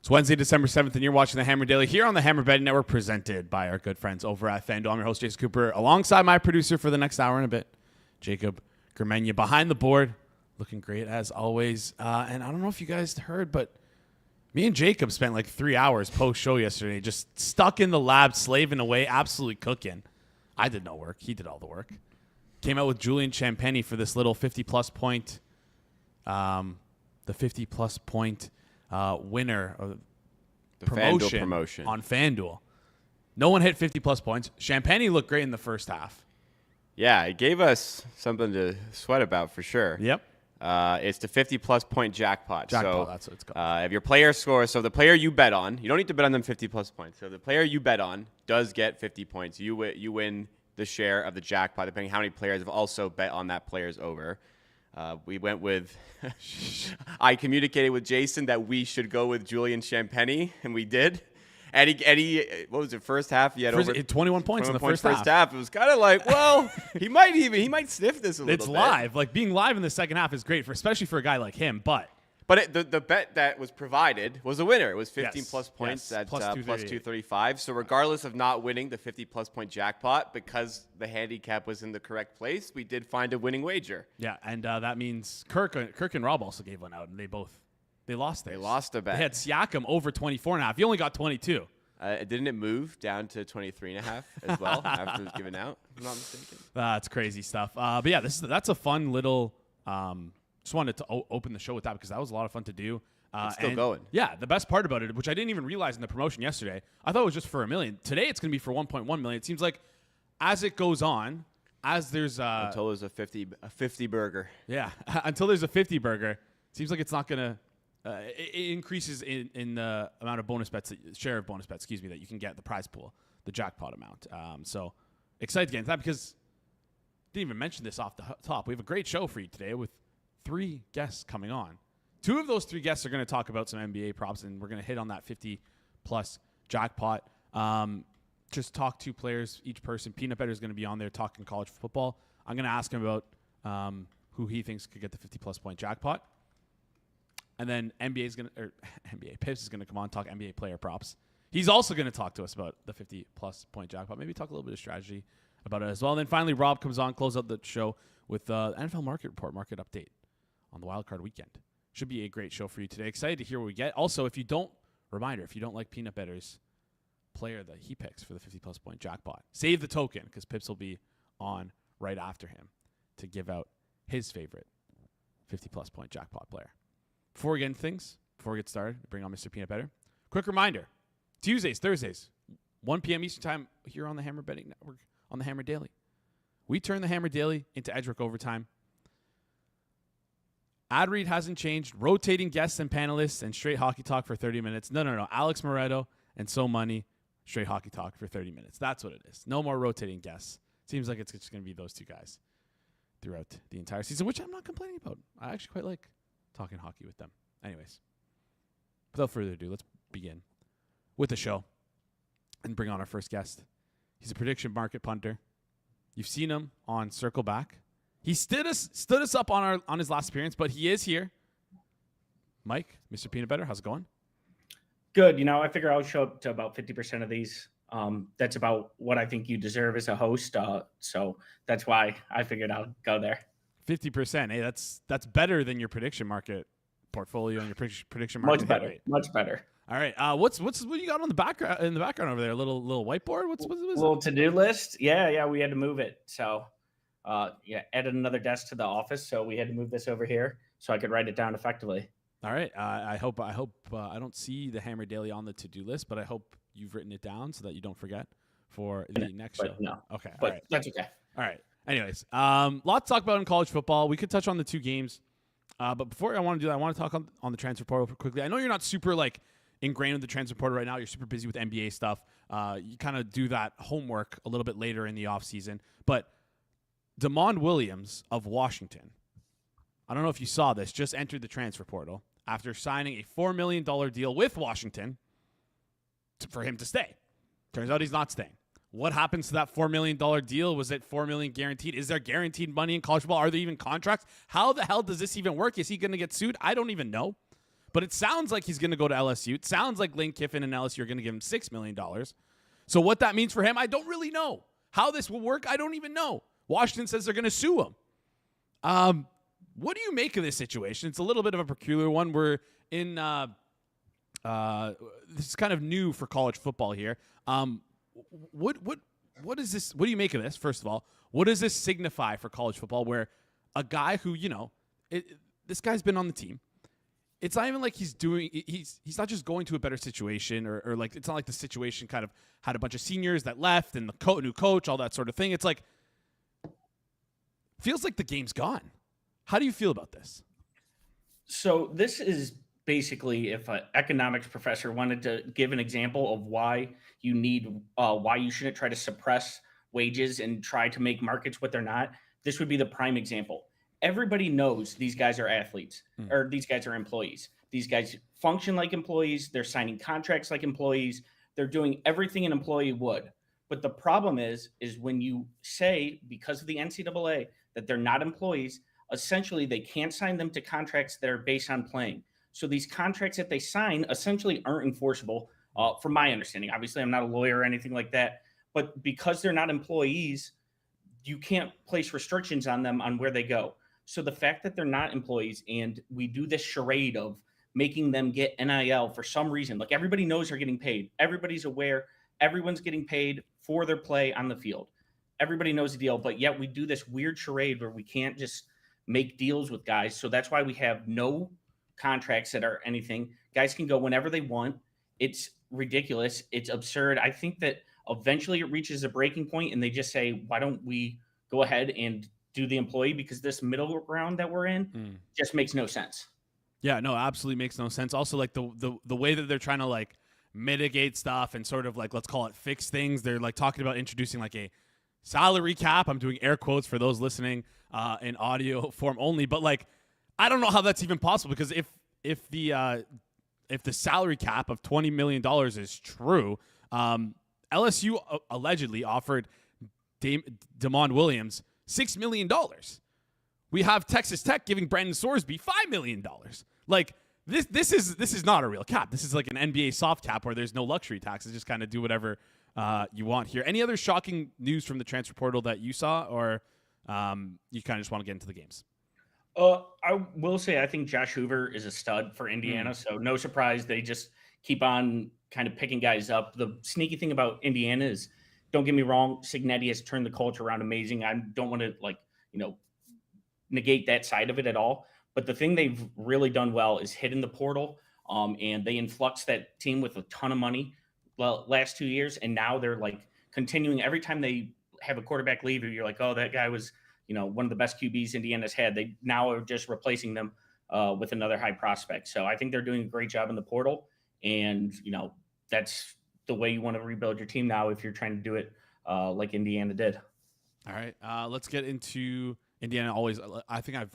It's Wednesday, December 7th, and you're watching the Hammer Daily here on the Hammer Betting Network, presented by our good friends over at FanDuel. I'm your host, Jason Cooper, alongside my producer for the next hour and a bit, Jacob Gramegna, behind the board, looking great as always. And I don't know if you guys heard, but me and Jacob spent like 3 hours post-show yesterday, just stuck in the lab, slaving away, absolutely cooking. I did no work. He did all the work. Came out with Julian Champagny for this little 50-plus point, the 50-plus point winner of the promotion on FanDuel. No one hit 50-plus points. Champagny looked great in the first half. Yeah, it gave us something to sweat about for sure. Yep. It's the 50-plus point jackpot. So, that's what it's called. If your player scores, so the player you bet on, you don't need to bet on them 50-plus points. So the player you bet on does get 50 points. You win the share of the jackpot, depending how many players have also bet on that player's over. We went with I communicated with Jason that we should go with Julian Champagny, and we did. And he what was it, first half? He had over 21 points in the first half. It was kind of like, well, he might sniff this a little bit. It's live. Like, being live in the second half is great, especially for a guy like him. But the bet that was provided was a winner. It was 15-plus points at plus 235. So regardless of not winning the 50-plus point jackpot, because the handicap was in the correct place, we did find a winning wager. Yeah, and that means Kirk and Rob also gave one out, and they lost theirs. They lost a bet. They had Siakam over 24.5. He only got 22. Didn't it move down to 23.5 as well after it was given out? If I'm not mistaken. That's crazy stuff. But yeah, that's a fun little. Just wanted to open the show with that because that was a lot of fun to do. It's still going. Yeah, the best part about it, which I didn't even realize in the promotion yesterday, I thought it was just for $1 million. Today it's going to be for 1.1 million. It seems like as it goes on, as there's until there's a 50 burger. Yeah, until there's a 50 burger, seems like it's not going to. It increases in the amount of bonus bets, share of bonus bets, that you can get, the prize pool, the jackpot amount. So excited to get into that because didn't even mention this off the top. We have a great show for you today with 3 guests coming on. 2 of those 3 guests are going to talk about some NBA props, and we're going to hit on that 50-plus jackpot. Just talk 2 players, each person. PeanutBettor is going to be on there talking college football. I'm going to ask him about who he thinks could get the 50-plus point jackpot. And then Pips is going to come on, talk NBA player props. He's also going to talk to us about the 50-plus point jackpot. Maybe talk a little bit of strategy about it as well. And then finally, Rob comes on, close out the show with the NFL market report, market update on the Wildcard weekend. Should be a great show for you today. Excited to hear what we get. Also, if you don't like PeanutBettor's player that he picks for the 50-plus point jackpot, save the token because Pips will be on right after him to give out his favorite 50-plus point jackpot player. Before we get started, bring on Mr. PeanutBettor. Quick reminder, Tuesdays, Thursdays, 1 p.m. Eastern Time here on the Hammer Betting Network on the Hammer Daily. We turn the Hammer Daily into Edgework Overtime. Ad read hasn't changed. Rotating guests and panelists and straight hockey talk for 30 minutes. No. Alex Moretto and So Money, straight hockey talk for 30 minutes. That's what it is. No more rotating guests. Seems like it's just going to be those 2 guys throughout the entire season, which I'm not complaining about. I actually quite like talking hockey with them. Anyways, without further ado, let's begin with the show and bring on our first guest. He's a prediction market punter. You've seen him on Circle Back. He stood us up on his last appearance, but he is here. Mike, Mr. PeanutBettor, how's it going? Good. I figure I'll show up to about 50% of these. That's about what I think you deserve as a host. So that's why I figured I'll go there. 50%. Hey, that's better than your prediction market portfolio and your prediction market. Much better. All right. What you got on the background over there? A little whiteboard. What's little to-do list? Yeah. We had to move it. So, added another desk to the office, so we had to move this over here so I could write it down effectively. All right. I hope I don't see the Hammer Daily on the to-do list, but I hope you've written it down so that you don't forget for the next show. No. Okay. But all right. That's okay. All right. Anyways, lot to talk about in college football. We could touch on the 2 games, but before I want to do that, I want to talk on the transfer portal quickly. I know you're not super ingrained in the transfer portal right now. You're super busy with NBA stuff. You kind of do that homework a little bit later in the offseason. But Damon Williams of Washington, I don't know if you saw this, just entered the transfer portal after signing a $4 million deal with Washington for him to stay. Turns out he's not staying. What happens to that $4 million deal? Was it $4 million guaranteed? Is there guaranteed money in college football? Are there even contracts? How the hell does this even work? Is he going to get sued? I don't even know. but it sounds like he's going to go to LSU. It sounds like Lane Kiffin and LSU are going to give him $6 million. So what that means for him, I don't really know. How this will work, I don't even know. Washington says they're going to sue him. What do you make of this situation? It's a little bit of a peculiar one. We're in this is kind of new for college football here. What is this? What do you make of this? First of all, what does this signify for college football? Where a guy who this guy's been on the team. It's not even like he's not just going to a better situation or like it's not like the situation kind of had a bunch of seniors that left and the new coach, all that sort of thing. It's like feels like the game's gone. How do you feel about this? So this is basically if an economics professor wanted to give an example of why you shouldn't try to suppress wages and try to make markets what they're not, this would be the prime example. Everybody knows these guys are athletes or these guys are employees. These guys function like employees. They're signing contracts like employees. They're doing everything an employee would. But the problem is when you say, because of the NCAA, that they're not employees, essentially they can't sign them to contracts that are based on playing. So these contracts that they sign essentially aren't enforceable, from my understanding. Obviously, I'm not a lawyer or anything like that. But because they're not employees, you can't place restrictions on them on where they go. So the fact that they're not employees and we do this charade of making them get NIL for some reason, like everybody knows they're getting paid. Everybody's aware. Everyone's getting paid for their play on the field. Everybody knows the deal, but yet we do this weird charade where we can't just make deals with guys. So that's why we have no contracts that are anything. Guys can go whenever they want. It's ridiculous. It's absurd. I think that eventually it reaches a breaking point and they just say, why don't we go ahead and do the employee, because this middle ground that we're in just makes no sense. Yeah, no, absolutely makes no sense. Also, like the way that they're trying to like mitigate stuff and sort of like, let's call it fix things. They're like talking about introducing like a salary cap. I'm doing air quotes for those listening in audio form only, but like, I don't know how that's even possible, because if the salary cap of $20 million is true, LSU allegedly offered Damon Williams $6 million. We have Texas Tech giving Brandon Sorsby $5 million. Like this is not a real cap. This is like an NBA soft cap where there's no luxury taxes. Just kind of do whatever you want here. Any other shocking news from the transfer portal that you saw, or you kind of just want to get into the games? I will say I think Josh Hoover is a stud for Indiana, so no surprise they just keep on kind of picking guys up. The sneaky thing about Indiana is, don't get me wrong, Cignetti has turned the culture around amazing. I don't want to negate that side of it at all. But the thing they've really done well is hit in the portal, and they influxed that team with a ton of money last 2 years, and now they're like continuing. Every time they have a quarterback leave, you're like, oh, that guy was one of the best QBs Indiana's had. They now are just replacing them with another high prospect. So I think they're doing a great job in the portal, and that's the way you want to rebuild your team now if you're trying to do it like Indiana did. All right, let's get into Indiana. Always, I think I've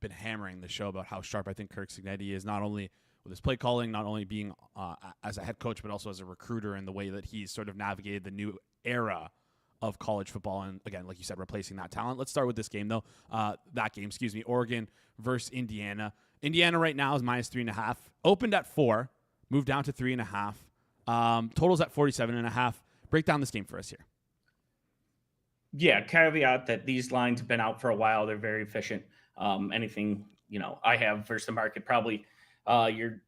been hammering the show about how sharp I think Kirk Cignetti is, not only with his play calling, not only being as a head coach, but also as a recruiter, in the way that he's sort of navigated the new era of college football. And again, like you said, replacing that talent. Let's start with this game though. Oregon versus Indiana. Indiana right now is -3.5. Opened at 4, moved down to 3.5. Totals at 47.5. Break down this game for us here. Yeah, caveat that these lines have been out for a while. They're very efficient. Anything I have versus the market, probably you're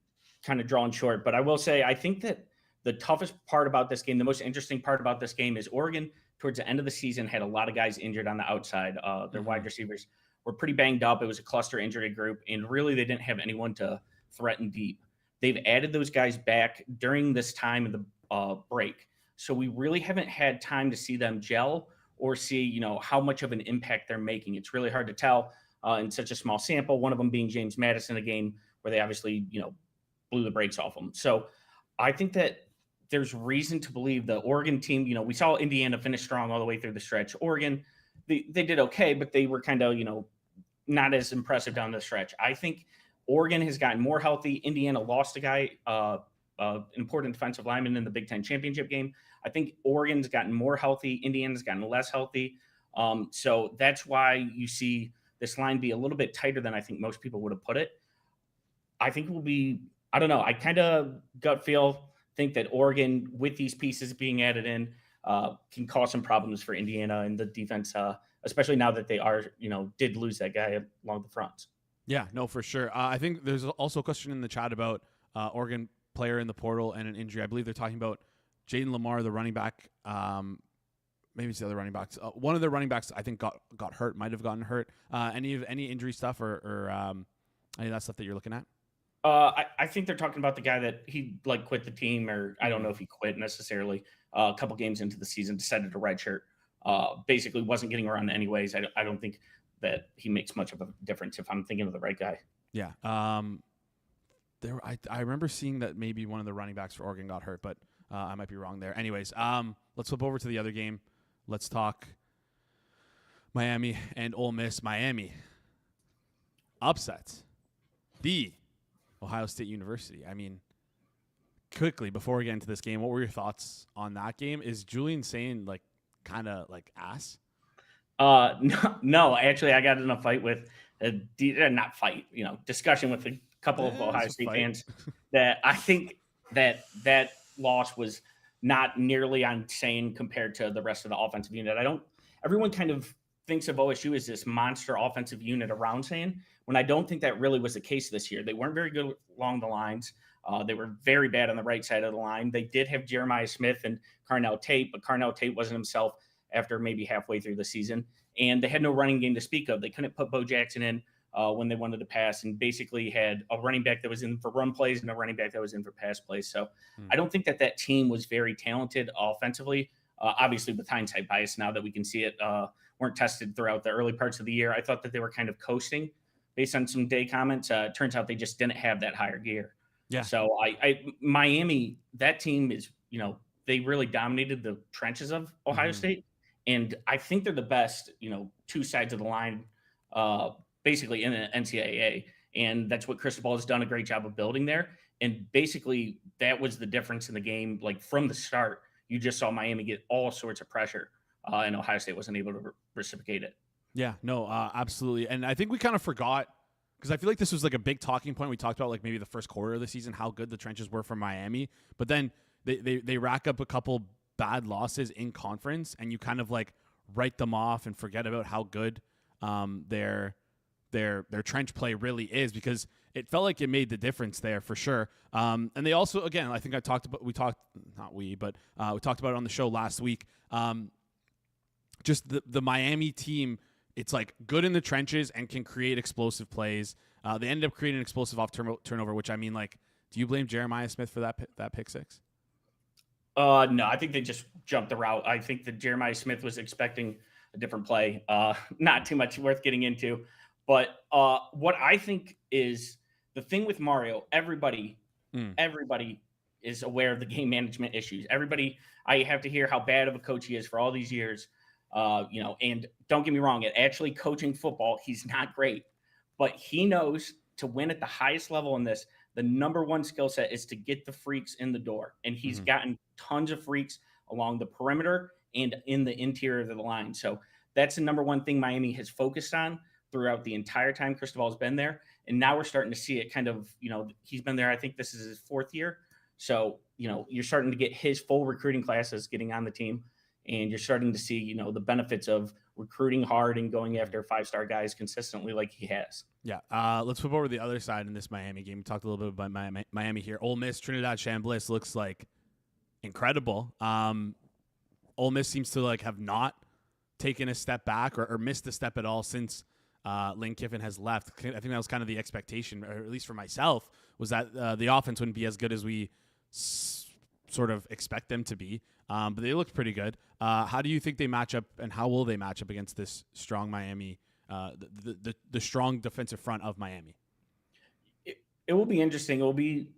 kind of drawing short. But I will say, I think that the toughest part about this game, the most interesting part about this game, is Oregon towards the end of the season had a lot of guys injured on the outside. Their wide receivers were pretty banged up. It was a cluster injury group, and really they didn't have anyone to threaten deep. They've added those guys back during this time of the break. So we really haven't had time to see them gel or see, how much of an impact they're making. It's really hard to tell in such a small sample, one of them being James Madison, a game where they obviously, blew the brakes off them. So I think that there's reason to believe the Oregon team, we saw Indiana finish strong all the way through the stretch. Oregon, they did okay, but they were kind of, not as impressive down the stretch. I think Oregon has gotten more healthy. Indiana lost a guy, an important defensive lineman in the Big Ten championship game. I think Oregon's gotten more healthy. Indiana's gotten less healthy. So that's why you see this line be a little bit tighter than I think most people would have put it. I think will be, I don't know. I kind of gut feel think that Oregon, with these pieces being added in, can cause some problems for Indiana and the defense, especially now that they are, did lose that guy along the fronts. Yeah, no, for sure. I think there's also a question in the chat about Oregon player in the portal and an injury. I believe they're talking about Jaden Lamar, the running back. Maybe it's the other running backs. One of the running backs I think got hurt, might have gotten hurt. Any injury stuff or any of that stuff that you're looking at? I think they're talking about the guy that he quit the team, or I don't know if he quit necessarily. A couple games into the season, decided to redshirt. Basically, wasn't getting around anyways. I don't think that he makes much of a difference if I'm thinking of the right guy. Yeah. I remember seeing that maybe one of the running backs for Oregon got hurt, but I might be wrong there. Anyways, let's flip over to the other game. Let's talk Miami and Ole Miss. Miami upsets the Ohio State University. I mean, quickly, before we get into this game, what were your thoughts on that game? Is Julian saying kind of ass? No, actually, I got in a fight with discussion with a couple of Ohio State fans that I think that loss was not nearly insane compared to the rest of the offensive unit. Everyone kind of thinks of OSU as this monster offensive unit around saying, when I don't think that really was the case this year. They weren't very good along the lines. They were very bad on the right side of the line. They did have Jeremiah Smith and Carnell Tate, but Carnell Tate wasn't himself after maybe halfway through the season. And they had no running game to speak of. They couldn't put Bo Jackson in when they wanted to pass, and basically had a running back that was in for run plays and a running back that was in for pass plays. So I don't think that team was very talented offensively. Obviously, with hindsight bias now that we can see it, weren't tested throughout the early parts of the year. I thought that they were kind of coasting based on some day comments. Turns out they just didn't have that higher gear. Yeah. So Miami, that team is, they really dominated the trenches of Ohio State. And I think they're the best, two sides of the line, basically in the NCAA. And that's what Cristobal has done a great job of building there. And basically that was the difference in the game. From the start, you just saw Miami get all sorts of pressure, and Ohio State wasn't able to reciprocate it. Yeah, no, absolutely. And I think we kind of forgot, because I feel like this was a big talking point. We talked about maybe the first quarter of the season, how good the trenches were for Miami. But then they rack up a couple bad losses in conference, and you kind of write them off and forget about how good their trench play really is, because it felt like it made the difference there for sure. And they also, again, I think we talked about it on the show last week. Just the Miami team, it's good in the trenches and can create explosive plays. They ended up creating an explosive off turnover, which do you blame Jeremiah Smith for that pick six? No, I think they just jumped the route. I think that Jeremiah Smith was expecting a different play. Not too much worth getting into. But what I think is the thing with Mario, everybody is aware of the game management issues. I have to hear how bad of a coach he is for all these years. And don't get me wrong, at actually coaching football, he's not great. But he knows to win at the highest level in this, the number one skill set is to get the freaks in the door. And he's gotten tons of freaks along the perimeter and in the interior of the line. So that's the number one thing Miami has focused on throughout the entire time Cristobal's been there. And now we're starting to see it kind of, he's been there, I think this is his fourth year. So, you're starting to get his full recruiting classes getting on the team. And you're starting to see, the benefits of recruiting hard and going after five-star guys consistently like he has. Yeah. Let's flip over to the other side in this Miami game. We talked a little bit about Miami here. Ole Miss, Trinidad Chambliss looks incredible. Ole Miss seems to have not taken a step back or missed a step at all since Lane Kiffin has left. I think that was kind of the expectation, or at least for myself, was that the offense wouldn't be as good as we sort of expect them to be. But they looked pretty good. How do you think they match up, and how will they match up against this strong Miami, the strong defensive front of Miami? It will be interesting. It will be,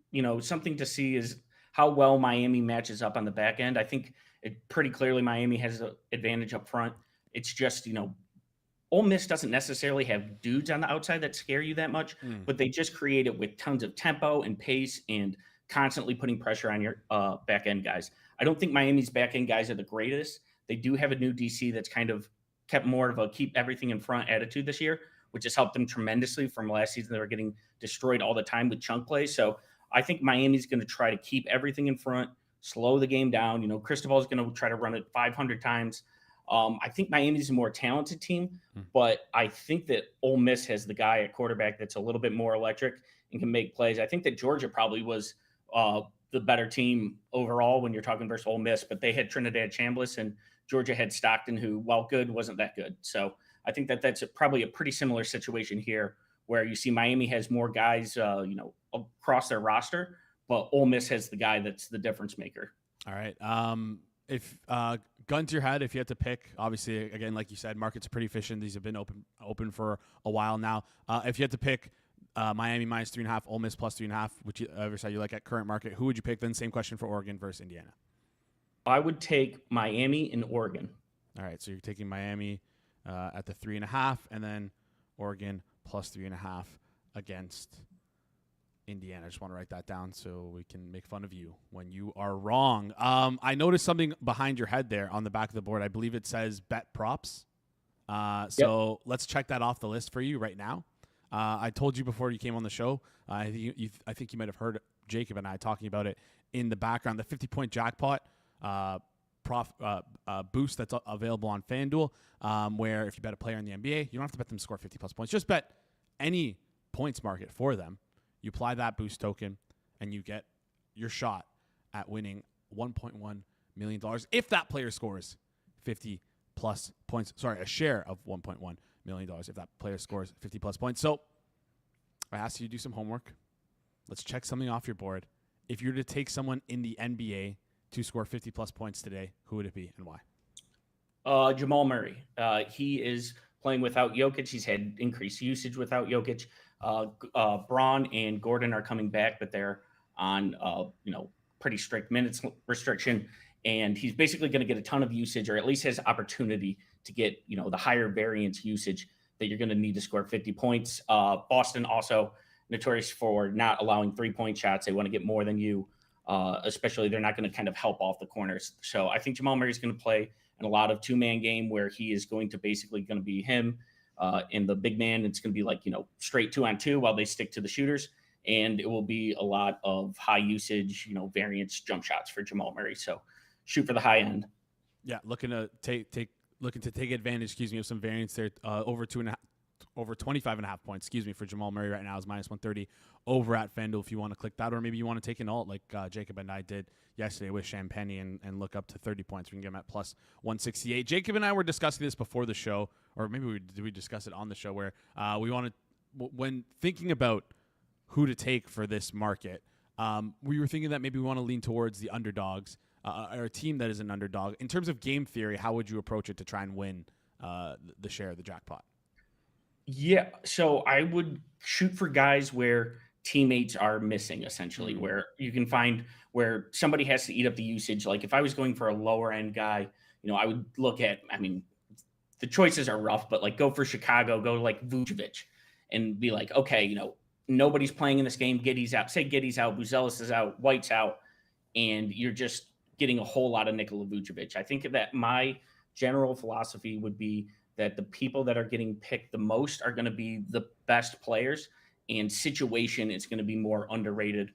something to see is how well Miami matches up on the back end. I think pretty clearly Miami has an advantage up front. It's just, Ole Miss doesn't necessarily have dudes on the outside that scare you that much, but they just create it with tons of tempo and pace and constantly putting pressure on your back end guys. I don't think Miami's back end guys are the greatest. They do have a new DC that's kind of kept more of a keep everything in front attitude this year, which has helped them tremendously from last season. They were getting destroyed all the time with chunk plays. So I think Miami's going to try to keep everything in front, slow the game down. Cristobal is going to try to run it 500 times. I think Miami's a more talented team, but I think that Ole Miss has the guy at quarterback that's a little bit more electric and can make plays. I think that Georgia probably was the better team overall when you're talking versus Ole Miss, but they had Trinidad Chambliss and Georgia had Stockton, who, while good, wasn't that good. So I think that that's probably a pretty similar situation here, where you see Miami has more guys, across their roster, but Ole Miss has the guy that's the difference maker. All right. If gun to your head, if you had to pick, obviously, again, like you said, markets are pretty efficient. These have been open for a while now. If you had to pick Miami minus 3.5, Ole Miss plus 3.5, whichever side you like at current market, who would you pick? Then same question for Oregon versus Indiana. I would take Miami and Oregon. All right, so you're taking Miami at the 3.5, and then Oregon plus 3.5 against Indiana. I just want to write that down so we can make fun of you when you are wrong. I noticed something behind your head there on the back of the board. I believe it says bet props. So let's check that off the list for you right now. I told you before you came on the show. I think you might have heard Jacob and I talking about it in the background. The 50-point jackpot boost that's available on FanDuel, where if you bet a player in the NBA, you don't have to bet them to score 50-plus points. Just bet any points market for them. You apply that boost token, and you get your shot at winning $1.1 million if that player scores 50-plus points. Sorry, a share of $1.1 million if that player scores 50-plus points. So I asked you to do some homework. Let's check something off your board. If you were to take someone in the NBA to score 50-plus points today, who would it be and why? Jamal Murray. He is playing without Jokic. He's had increased usage without Jokic. Braun and Gordon are coming back, but they're on pretty strict minutes restriction, and he's basically going to get a ton of usage, or at least has opportunity to get the higher variance usage that you're going to need to score 50 points. Boston also notorious for not allowing 3-point shots. They want to get more than you, especially they're not going to kind of help off the corners. So I think Jamal Murray is going to play in a lot of two-man game where he is going to basically going to be him in the big man. It's going to be like, straight 2-on-2 while they stick to the shooters. And it will be a lot of high usage, variance jump shots for Jamal Murray. So shoot for the high end. Yeah. Looking to take advantage, of some variance there, over 25.5 points, for Jamal Murray right now is minus 130 over at FanDuel if you want to click that, or maybe you want to take an alt like Jacob and I did yesterday with Champagne and look up to 30 points. We can get him at plus 168. Jacob and I were discussing this before the show, or maybe did we discuss it on the show, where we wanted, when thinking about who to take for this market, we were thinking that maybe we want to lean towards the underdogs, or a team that is an underdog. In terms of game theory, how would you approach it to try and win the share of the jackpot? Yeah, so I would shoot for guys where teammates are missing, essentially, where you can find where somebody has to eat up the usage. Like if I was going for a lower end guy, I would look at, the choices are rough, but like go for Chicago, go like Vucevic and be like, okay, nobody's playing in this game. Giddey's out. Say Giddey's out, Buzelis is out, White's out, and you're just getting a whole lot of Nikola Vucevic. I think that my general philosophy would be that the people that are getting picked the most are going to be the best players, and situation is going to be more underrated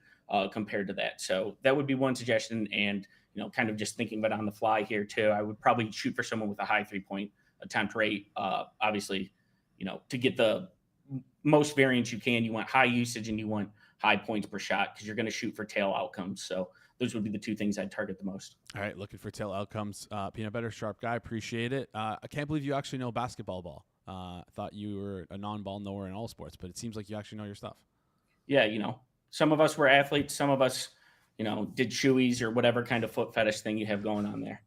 compared to that. So that would be one suggestion. And, kind of just thinking about on the fly here too, I would probably shoot for someone with a high 3-point attempt rate. Obviously, to get the most variance you can, you want high usage and you want high points per shot because you're going to shoot for tail outcomes. So those would be the two things I'd target the most. All right, looking for tail outcomes. PeanutBettor, sharp guy. Appreciate it. I can't believe you actually know basketball ball. I thought you were a non-ball knower in all sports, but it seems like you actually know your stuff. Yeah, some of us were athletes. Some of us, did shoeies or whatever kind of foot fetish thing you have going on there.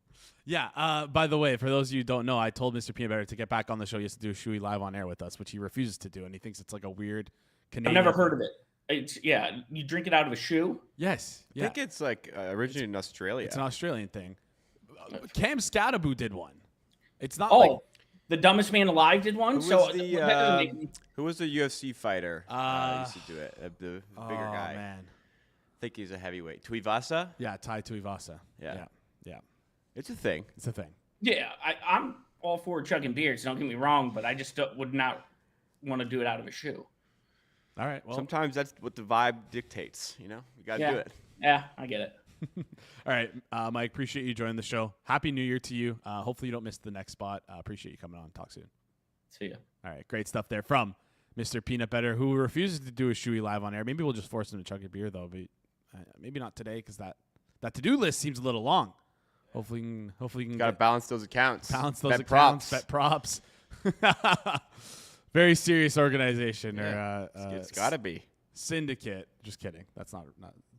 Yeah. By the way, for those of you who don't know, I told Mr. PeanutBettor to get back on the show. He has to do a shoey live on air with us, which he refuses to do, and he thinks it's like a weird Canadian. I've never heard of it. You drink it out of a shoe? Yes. I think it's like originated in Australia. It's an Australian thing. Cam Scadaboo did one. It's not the dumbest man alive did one. Who was the UFC fighter? Used to do it. The bigger guy. Man. I think he's a heavyweight. Tuivasa? Yeah, Tai Tuivasa. Yeah. It's a thing. It's a thing. Yeah, I'm all for chugging beers. Don't get me wrong, but I just would not want to do it out of a shoe. All right. Well, Sometimes that's what the vibe dictates. You got to do it. Yeah, I get it. all right, Mike. Appreciate you joining the show. Happy New Year to you. Hopefully you don't miss the next spot. Appreciate you coming on. Talk soon. See ya. All right, great stuff there from Mr. PeanutBettor, who refuses to do a shoey live on air. Maybe we'll just force him to chug a beer though, but maybe not today because that to-do list seems a little long. Hopefully you can Got to balance those accounts. Bet props. Very serious organization or It's got to be. syndicate. Just kidding. That's not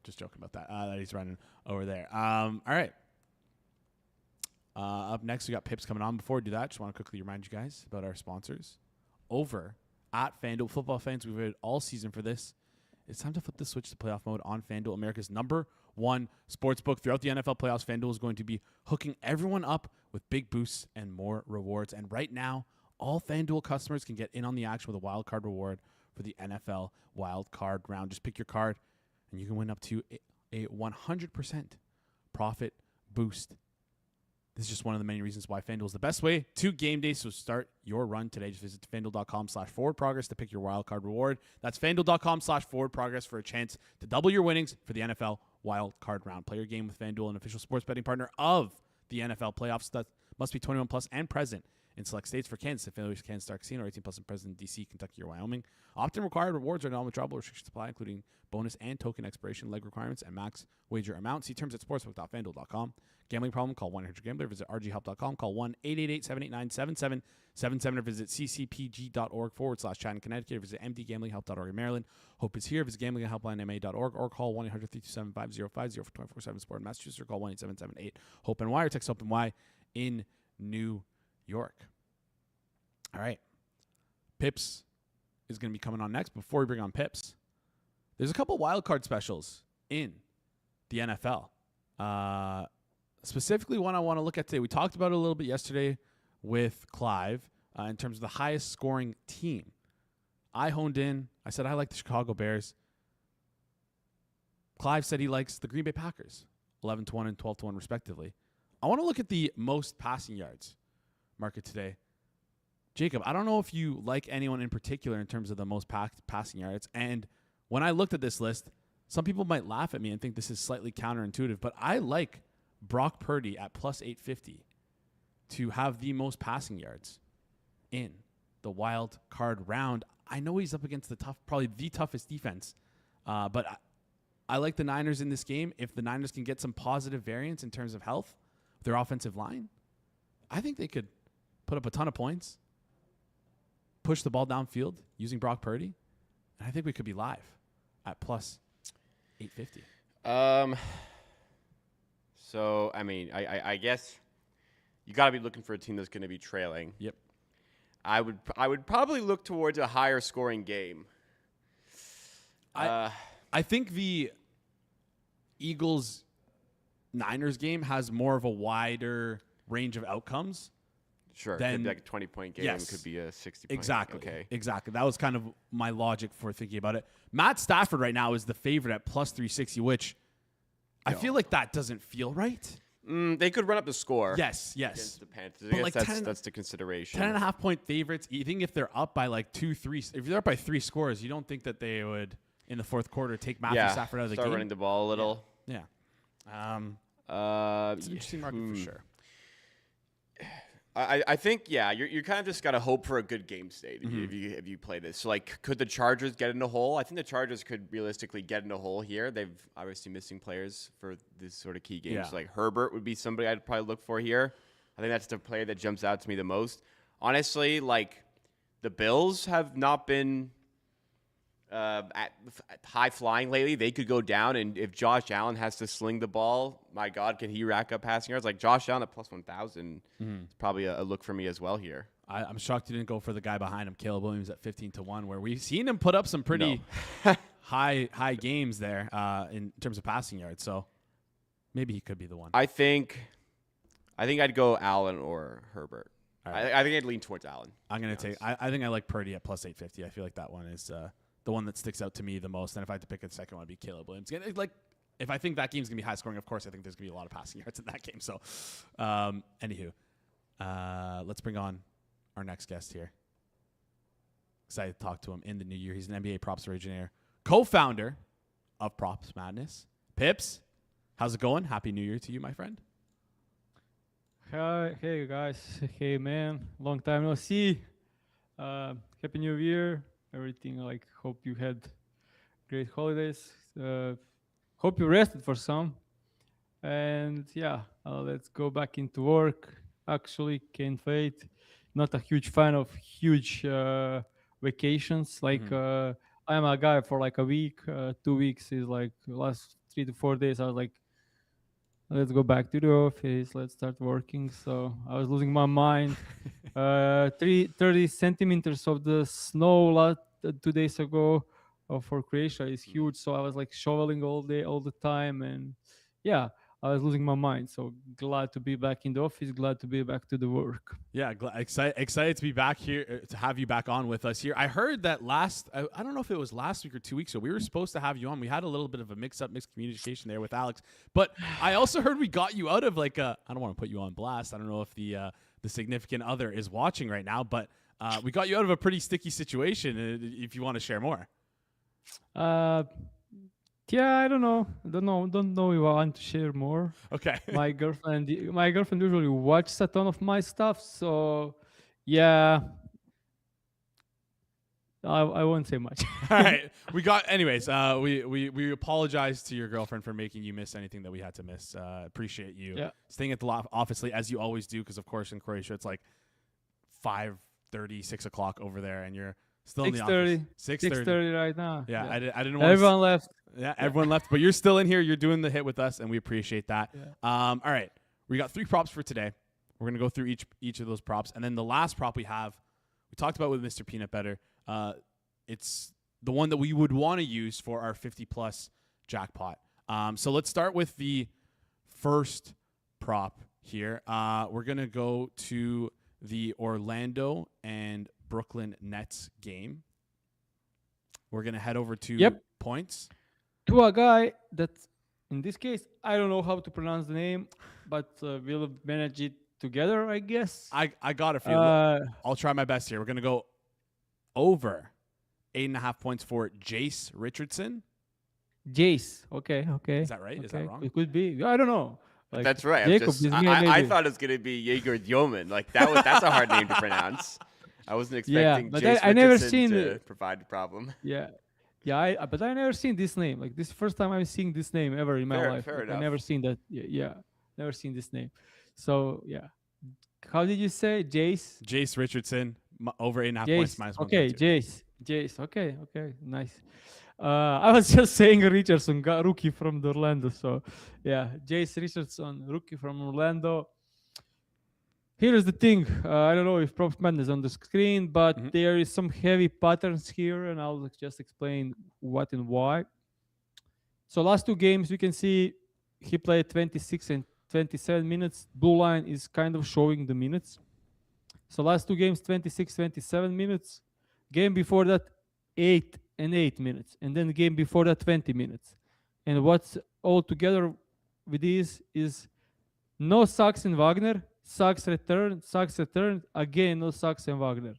just joking about that. That he's running over there. All right. Up next, we got Pips coming on. Before we do that, just want to quickly remind you guys about our sponsors over at FanDuel. Football fans, we've waited all season for this. It's time to flip the switch to playoff mode on FanDuel, America's #1 sportsbook. Throughout the NFL playoffs, FanDuel is going to be hooking everyone up with big boosts and more rewards. And right now, all FanDuel customers can get in on the action with a Wildcard reward for the NFL Wildcard round. Just pick your card, and you can win up to a 100% profit boost. This is just one of the many reasons why FanDuel is the best way to game day. So start your run today. Just visit FanDuel.com/forwardprogress to pick your wildcard reward. That's FanDuel.com/forwardprogress for a chance to double your winnings for the NFL Wildcard round. Play your game with FanDuel, an official sports betting partner of the NFL playoffs. That must be 21 plus and present in select states. For Kansas, affiliates Kansas Star Casino, or 18 plus and present in D.C., Kentucky, or Wyoming. Opt-in required. Rewards are non-withdrawable. Restrictions apply, including bonus and token expiration, leg requirements, and max wager amount. See terms at sportsbook.fanduel.com. Gambling problem? Call 1-800-GAMBLER. Visit rghelp.com. Call 1-888-789-7777 or visit ccpg.org/Chattanooga, Connecticut. Or visit mdgamblinghelp.org in Maryland. Hope is here. Visit gamblinghelplinema.org or call 1-800-327-5050 for 24/7 support in Massachusetts or call 1-877-8-HOPE-NY or text HOPE-NY in New York. All right. Pips is going to be coming on next. Before we bring on Pips, there's a couple wildcard specials in the NFL. Specifically, one I want to look at today. We talked about it a little bit yesterday with Clive in terms of the highest scoring team. I honed in. I said I like the Chicago Bears. Clive said he likes the Green Bay Packers, 11-1 and 12-1 respectively. I want to look at the most passing yards market today. Jacob, I don't know if you like anyone in particular in terms of the most passing yards. And when I looked at this list, some people might laugh at me and think this is slightly counterintuitive, but I like Brock Purdy at plus 850 to have the most passing yards in the wild card round. I know he's up against probably the toughest defense, but I like the Niners in this game. If the Niners can get some positive variance in terms of health, their offensive line, I think they could put up a ton of points, push the ball downfield using Brock Purdy, and I think we could be live at plus 850. So, I mean, I guess you got to be looking for a team that's going to be trailing. Yep. I would probably look towards a higher scoring game. I think the Eagles-Niners game has more of a wider range of outcomes. Sure. Could be like a 20-point game. Yes. It could be a 60-point Exactly. game. Okay. Exactly. That was kind of my logic for thinking about it. Matt Stafford right now is the favorite at plus 360, which I feel like that doesn't feel right. They could run up the score. Yes. Against the Panthers. But I like guess that's the consideration. 10.5-point favorites. You think if they're up by like 2-3, if they're up by 3 scores, you don't think that they would in the fourth quarter take Matthew Stafford out of the start game? running the ball a little. Yeah. It's an interesting market for sure. I think you're kind of just got to hope for a good game state if you play this. So like, could the Chargers get in a hole? I think the Chargers could realistically get in a hole here. They've obviously missing players for this sort of key games. Yeah. Like Herbert would be somebody I'd probably look for here. I think that's the player that jumps out to me the most. Honestly, like the Bills have not been at high flying lately. They could go down, and if Josh Allen has to sling the ball, my God, can he rack up passing yards? Like Josh Allen at plus 1,000 is probably a look for me as well here. I'm shocked you didn't go for the guy behind him, Caleb Williams at 15-1, where we've seen him put up some pretty high games there in terms of passing yards. So maybe he could be the one. I think I'd go Allen or Herbert. Right. I think I'd lean towards Allen. I'm gonna take. I think I like Purdy at plus 850. I feel like that one is the one that sticks out to me the most. And if I had to pick a second one, it'd be Caleb Williams. Like, if I think that game's going to be high scoring, of course, I think there's going to be a lot of passing yards in that game. So, anywho, let's bring on our next guest here. Excited to talk to him in the new year. He's an NBA props originator, co-founder of Props Madness. Pips, how's it going? Happy New Year to you, my friend. Hi, hey guys, hey man, long time no see. Happy New Year, everything. Like, hope you had great holidays. Hope you rested for some. And yeah, let's go back into work. Actually, can't wait. Not a huge fan of huge vacations. Like, I'm a guy for like a week. 2 weeks is like last 3 to 4 days. I was like, let's go back to the office. Let's start working. So I was losing my mind. 30 centimeters of the snow 2 days ago for Croatia is huge. So I was like shoveling all day, all the time. And yeah, I was losing my mind. So glad to be back in the office. Glad to be back to the work. Yeah, excited to be back here, to have you back on with us here. I heard that I don't know if it was last week or 2 weeks ago, we were supposed to have you on. We had a little bit of a mixed communication there with Alex. But I also heard we got you out of like I don't want to put you on blast. I don't know if the significant other is watching right now, but we got you out of a pretty sticky situation. If you want to share more. Yeah, I don't know if I want to share more. Okay. My girlfriend usually watches a ton of my stuff, so yeah, I won't say much. All right. Anyways, we apologize to your girlfriend for making you miss anything that we had to miss. Appreciate you staying at the office late as you always do, because of course in Croatia it's like 5:30, 6 o'clock over there, and you're still in the office. 6:30 right now. Yeah. I didn't want everyone left. Yeah, everyone left, but you're still in here. You're doing the hit with us, and we appreciate that. Yeah. All right, we got 3 props for today. We're gonna go through each of those props, and then the last prop we talked about with Mr. PeanutBettor. It's the one that we would want to use for our 50+ jackpot. So let's start with the first prop here. We're gonna go to the Orlando and Brooklyn Nets game. We're gonna head over to points. To a guy that, in this case, I don't know how to pronounce the name, but we'll manage it together, I guess. I got it for you. I'll try my best here. We're going to go over 8.5 points for Jace Richardson. Jace. Okay. Is that right? Okay. Is that wrong? It could be. I don't know. Like, that's right. Jacob, I thought it was going to be Jaeger Dioman. Like that's a hard name to pronounce. I wasn't expecting but Jace I never Richardson seen to provide a problem. Yeah. Yeah, but I never seen this name. Like, this is the first time I'm seeing this name ever in my life. Fair Like, enough. I never seen that. Yeah, never seen this name. So yeah, how did you say Jace? Jace Richardson over 8.5 points minus 1. Okay, Jace. Okay, nice. I was just saying Richardson, rookie from Orlando. So yeah, Jace Richardson, rookie from Orlando. Here's the thing. I don't know if Props Madness is on the screen, but there is some heavy patterns here, and I'll just explain what and why. So last 2 games, we can see he played 26 and 27 minutes. Blue line is kind of showing the minutes. So last 2 games, 26, 27 minutes. Game before that, 8 and 8 minutes. And then the game before that, 20 minutes. And what's all together with this is no Sachs and Wagner. Sachs return, again no Sachs and Wagner.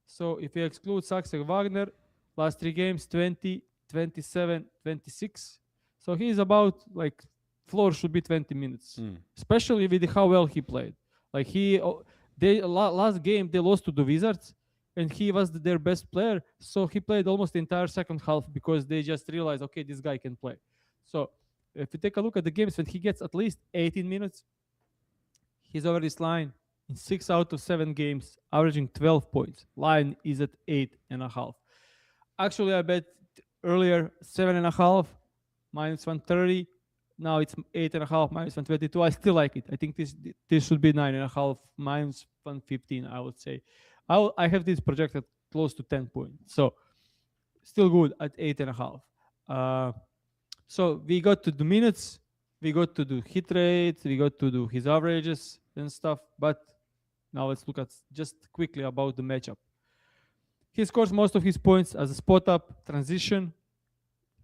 So if you exclude Sachs and Wagner, last 3 games, 20, 27, 26. So he's about, like, floor should be 20 minutes, especially with how well he played. Like, last game they lost to the Wizards, and he was their best player. So he played almost the entire second half because they just realized, okay, this guy can play. So if you take a look at the games when he gets at least 18 minutes, he's over this line in 6 out of 7 games, averaging 12 points. Line is at 8.5. Actually, I bet earlier 7.5 minus 130. Now it's 8.5 minus 122. I still like it. I think this should be 9.5 minus 115. I would say. I have this projected close to 10 points. So still good at 8.5. So we got to the minutes. We got to do hit rate, we got to do his averages and stuff, but now let's look at just quickly about the matchup. He scores most of his points as a spot up, transition.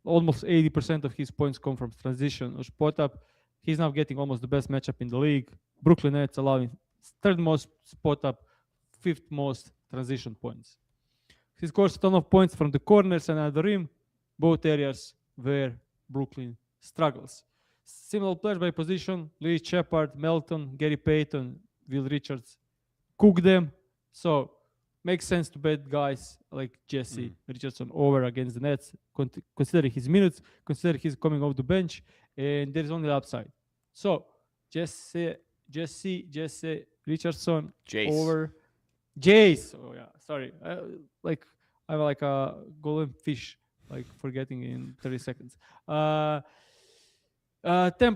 Almost 80% of his points come from transition or spot up. He's now getting almost the best matchup in the league. Brooklyn Nets allowing 3rd most spot up, 5th most transition points. He scores a ton of points from the corners and at the rim, both areas where Brooklyn struggles. Similar players by position: Lee Shepard, Melton, Gary Payton, Will Richards. Cook them. So makes sense to bet guys like Jesse Richardson over against the Nets, considering his minutes, considering he's coming off the bench, and there's only upside. So Jesse Richardson Jace. over Jace. Oh yeah, sorry. I'm like a golden fish, like forgetting in 30 seconds. 10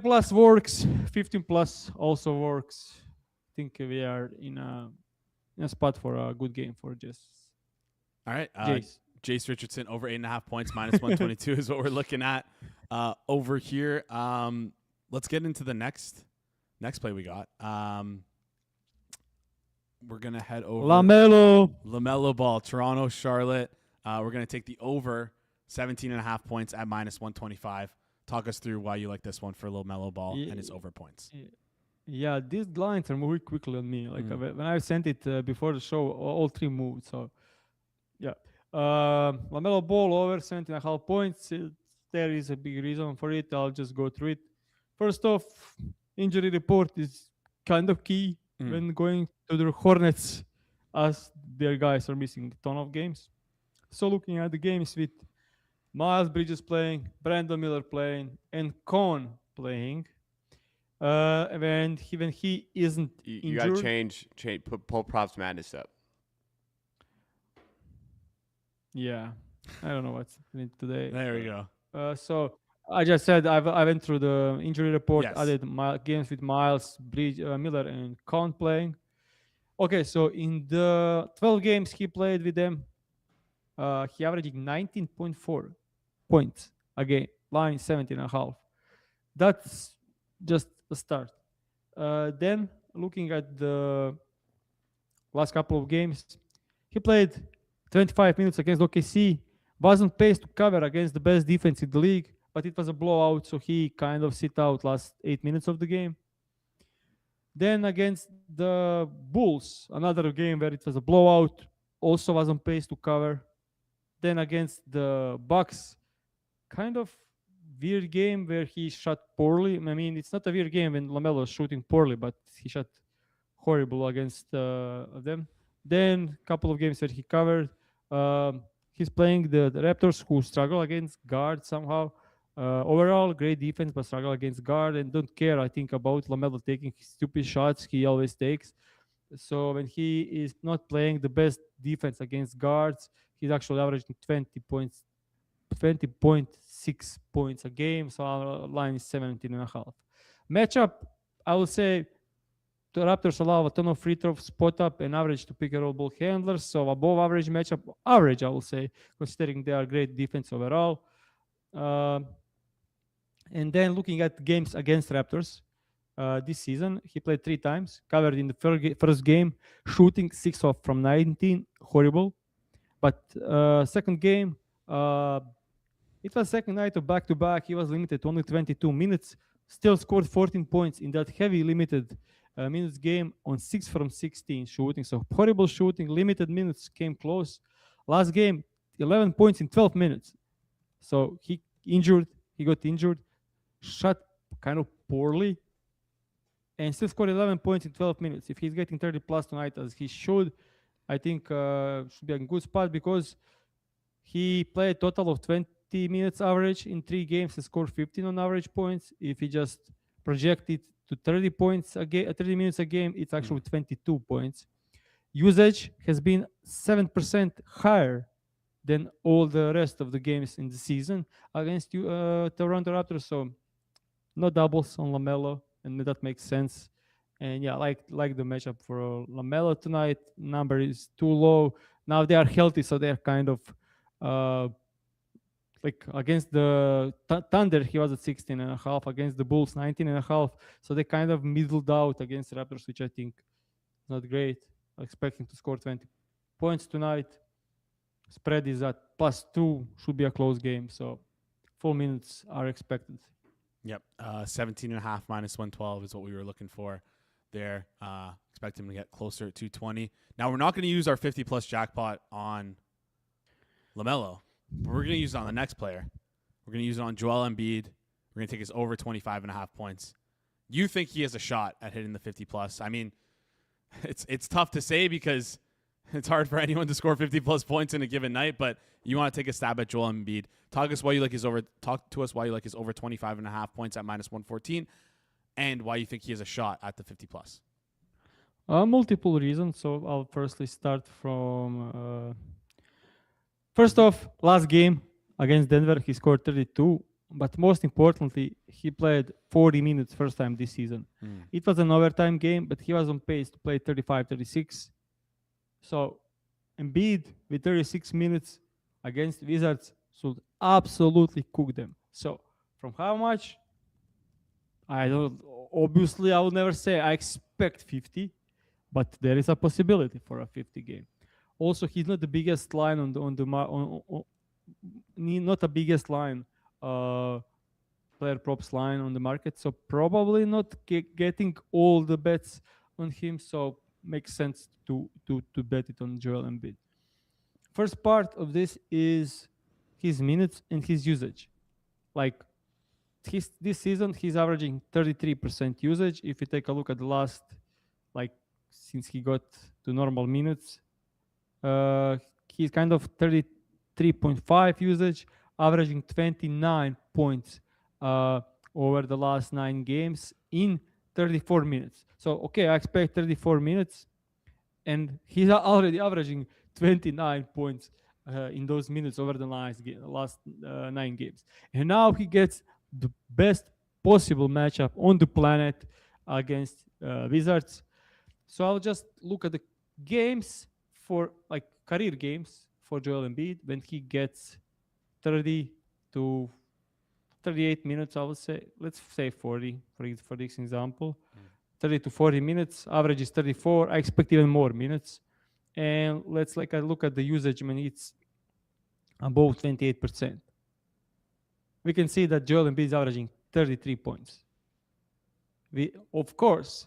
plus works, 15 plus also works. I think we are in a spot for a good game for Jace. All right. Jace. Jace Richardson over 8.5 points, minus 122 is what we're looking at over here. Let's get into the next play we got. We're going to head over. LaMelo Ball, Toronto, Charlotte. We're going to take the over 17.5 points at minus 125. Talk us through why you like this one for LaMelo Ball and his over points. Yeah, these lines are moving quickly on me. Like when I sent it before the show, all three moved. So, yeah. LaMelo Ball over 17.5 points. There is a big reason for it. I'll just go through it. First off, injury report is kind of key when going to the Hornets, as their guys are missing a ton of games. So looking at the games with Miles Bridges playing, Brandon Miller playing, and Cohn playing, when he isn't you injured. got to change, pull props madness up. Yeah, I don't know what's happening today. There we go. So I just said I went through the injury report. Yes. Added games with Miles, Miller, and Cohn playing. Okay, so in the 12 games he played with them, he averaged 19.4 points a game, line 17.5. That's just a start. Then looking at the last couple of games, he played 25 minutes against OKC, wasn't paced to cover against the best defense in the league, but it was a blowout, so he kind of sit out last 8 minutes of the game. Then against the Bulls, another game where it was a blowout, also wasn't paced to cover. Then against the Bucks, kind of weird game where he shot poorly. I mean, it's not a weird game when LaMelo is shooting poorly, but he shot horrible against them. Then a couple of games where he covered. He's playing the Raptors, who struggle against guard somehow. Overall, great defense, but struggle against guard and don't care, I think, about LaMelo taking stupid shots he always takes. So when he is not playing the best defense against guards, he's actually averaging 20.6 points a game. So our line is 17.5. Matchup, I would say the Raptors allow a ton of free throw, spot up, and average to pick and roll ball handlers. So above average matchup, average, I will say, considering they are great defense overall. And then looking at games against Raptors this season, he played 3 times, covered in the first game, shooting 6 off from 19, horrible. But second game, it was second night of back-to-back. He was limited to only 22 minutes, still scored 14 points in that heavy limited minutes game on 6 from 16 shooting. So horrible shooting, limited minutes, came close. Last game, 11 points in 12 minutes. So he got injured, shot kind of poorly, and still scored 11 points in 12 minutes. If he's getting 30 plus tonight, as he should, I think should be a good spot, because he played a total of 20 minutes average in 3 games and scored 15 on average points. If he just projected to 30 points a game, 30 minutes a game, it's actually 22 points. Usage has been 7% higher than all the rest of the games in the season against Toronto Raptors. So no doubles on LaMelo, and that makes sense. And yeah, like the matchup for LaMelo tonight. Number is too low. Now they are healthy, so they're kind of like against the Thunder, he was at 16.5. Against the Bulls, 19.5. So they kind of middled out against the Raptors, which I think is not great. I'm expecting to score 20 points tonight. Spread is at +2. Should be a close game. So 4 minutes are expected. Yep. 17.5 minus 112 is what we were looking for there. Expect him to get closer at 220. Now, we're not going to use our 50-plus jackpot on LaMelo. We're going to use it on the next player. We're going to use it on Joel Embiid. We're going to take his over 25.5 points. You think he has a shot at hitting the 50+? I mean, it's tough to say because it's hard for anyone to score 50+ points in a given night, but you want to take a stab at Joel Embiid. Talk to us why you like his over 25.5 points at -114 and why you think he has a shot at the 50+. Multiple reasons. So I'll firstly start from first off, last game against Denver, he scored 32. But most importantly, he played 40 minutes first time this season. It was an overtime game, but he was on pace to play 35, 36. So Embiid with 36 minutes against Wizards should absolutely cook them. So from how much? Obviously, I will never say I expect 50, but there is a possibility for a 50 game. Also, he's not the biggest line not the biggest line player props line on the market, so probably not getting all the bets on him. So makes sense to bet it on Joel Embiid. First part of this is his minutes and his usage. Like this season, he's averaging 33% usage. If you take a look at the last, since he got to normal minutes, he's kind of 33.5 usage, averaging 29 points over the last 9 games in 34 minutes. So, okay, I expect 34 minutes, and he's already averaging 29 points in those minutes over the last 9 games. And now he gets the best possible matchup on the planet against Wizards. So I'll just look at the games for career games for Joel Embiid when he gets 30 to 38 minutes, I would say. Let's say 40 for this example. 30 to 40 minutes, average is 34. I expect even more minutes. And let's look at the usage when it's above 28%. We can see that Joel Embiid is averaging 33 points. Of course,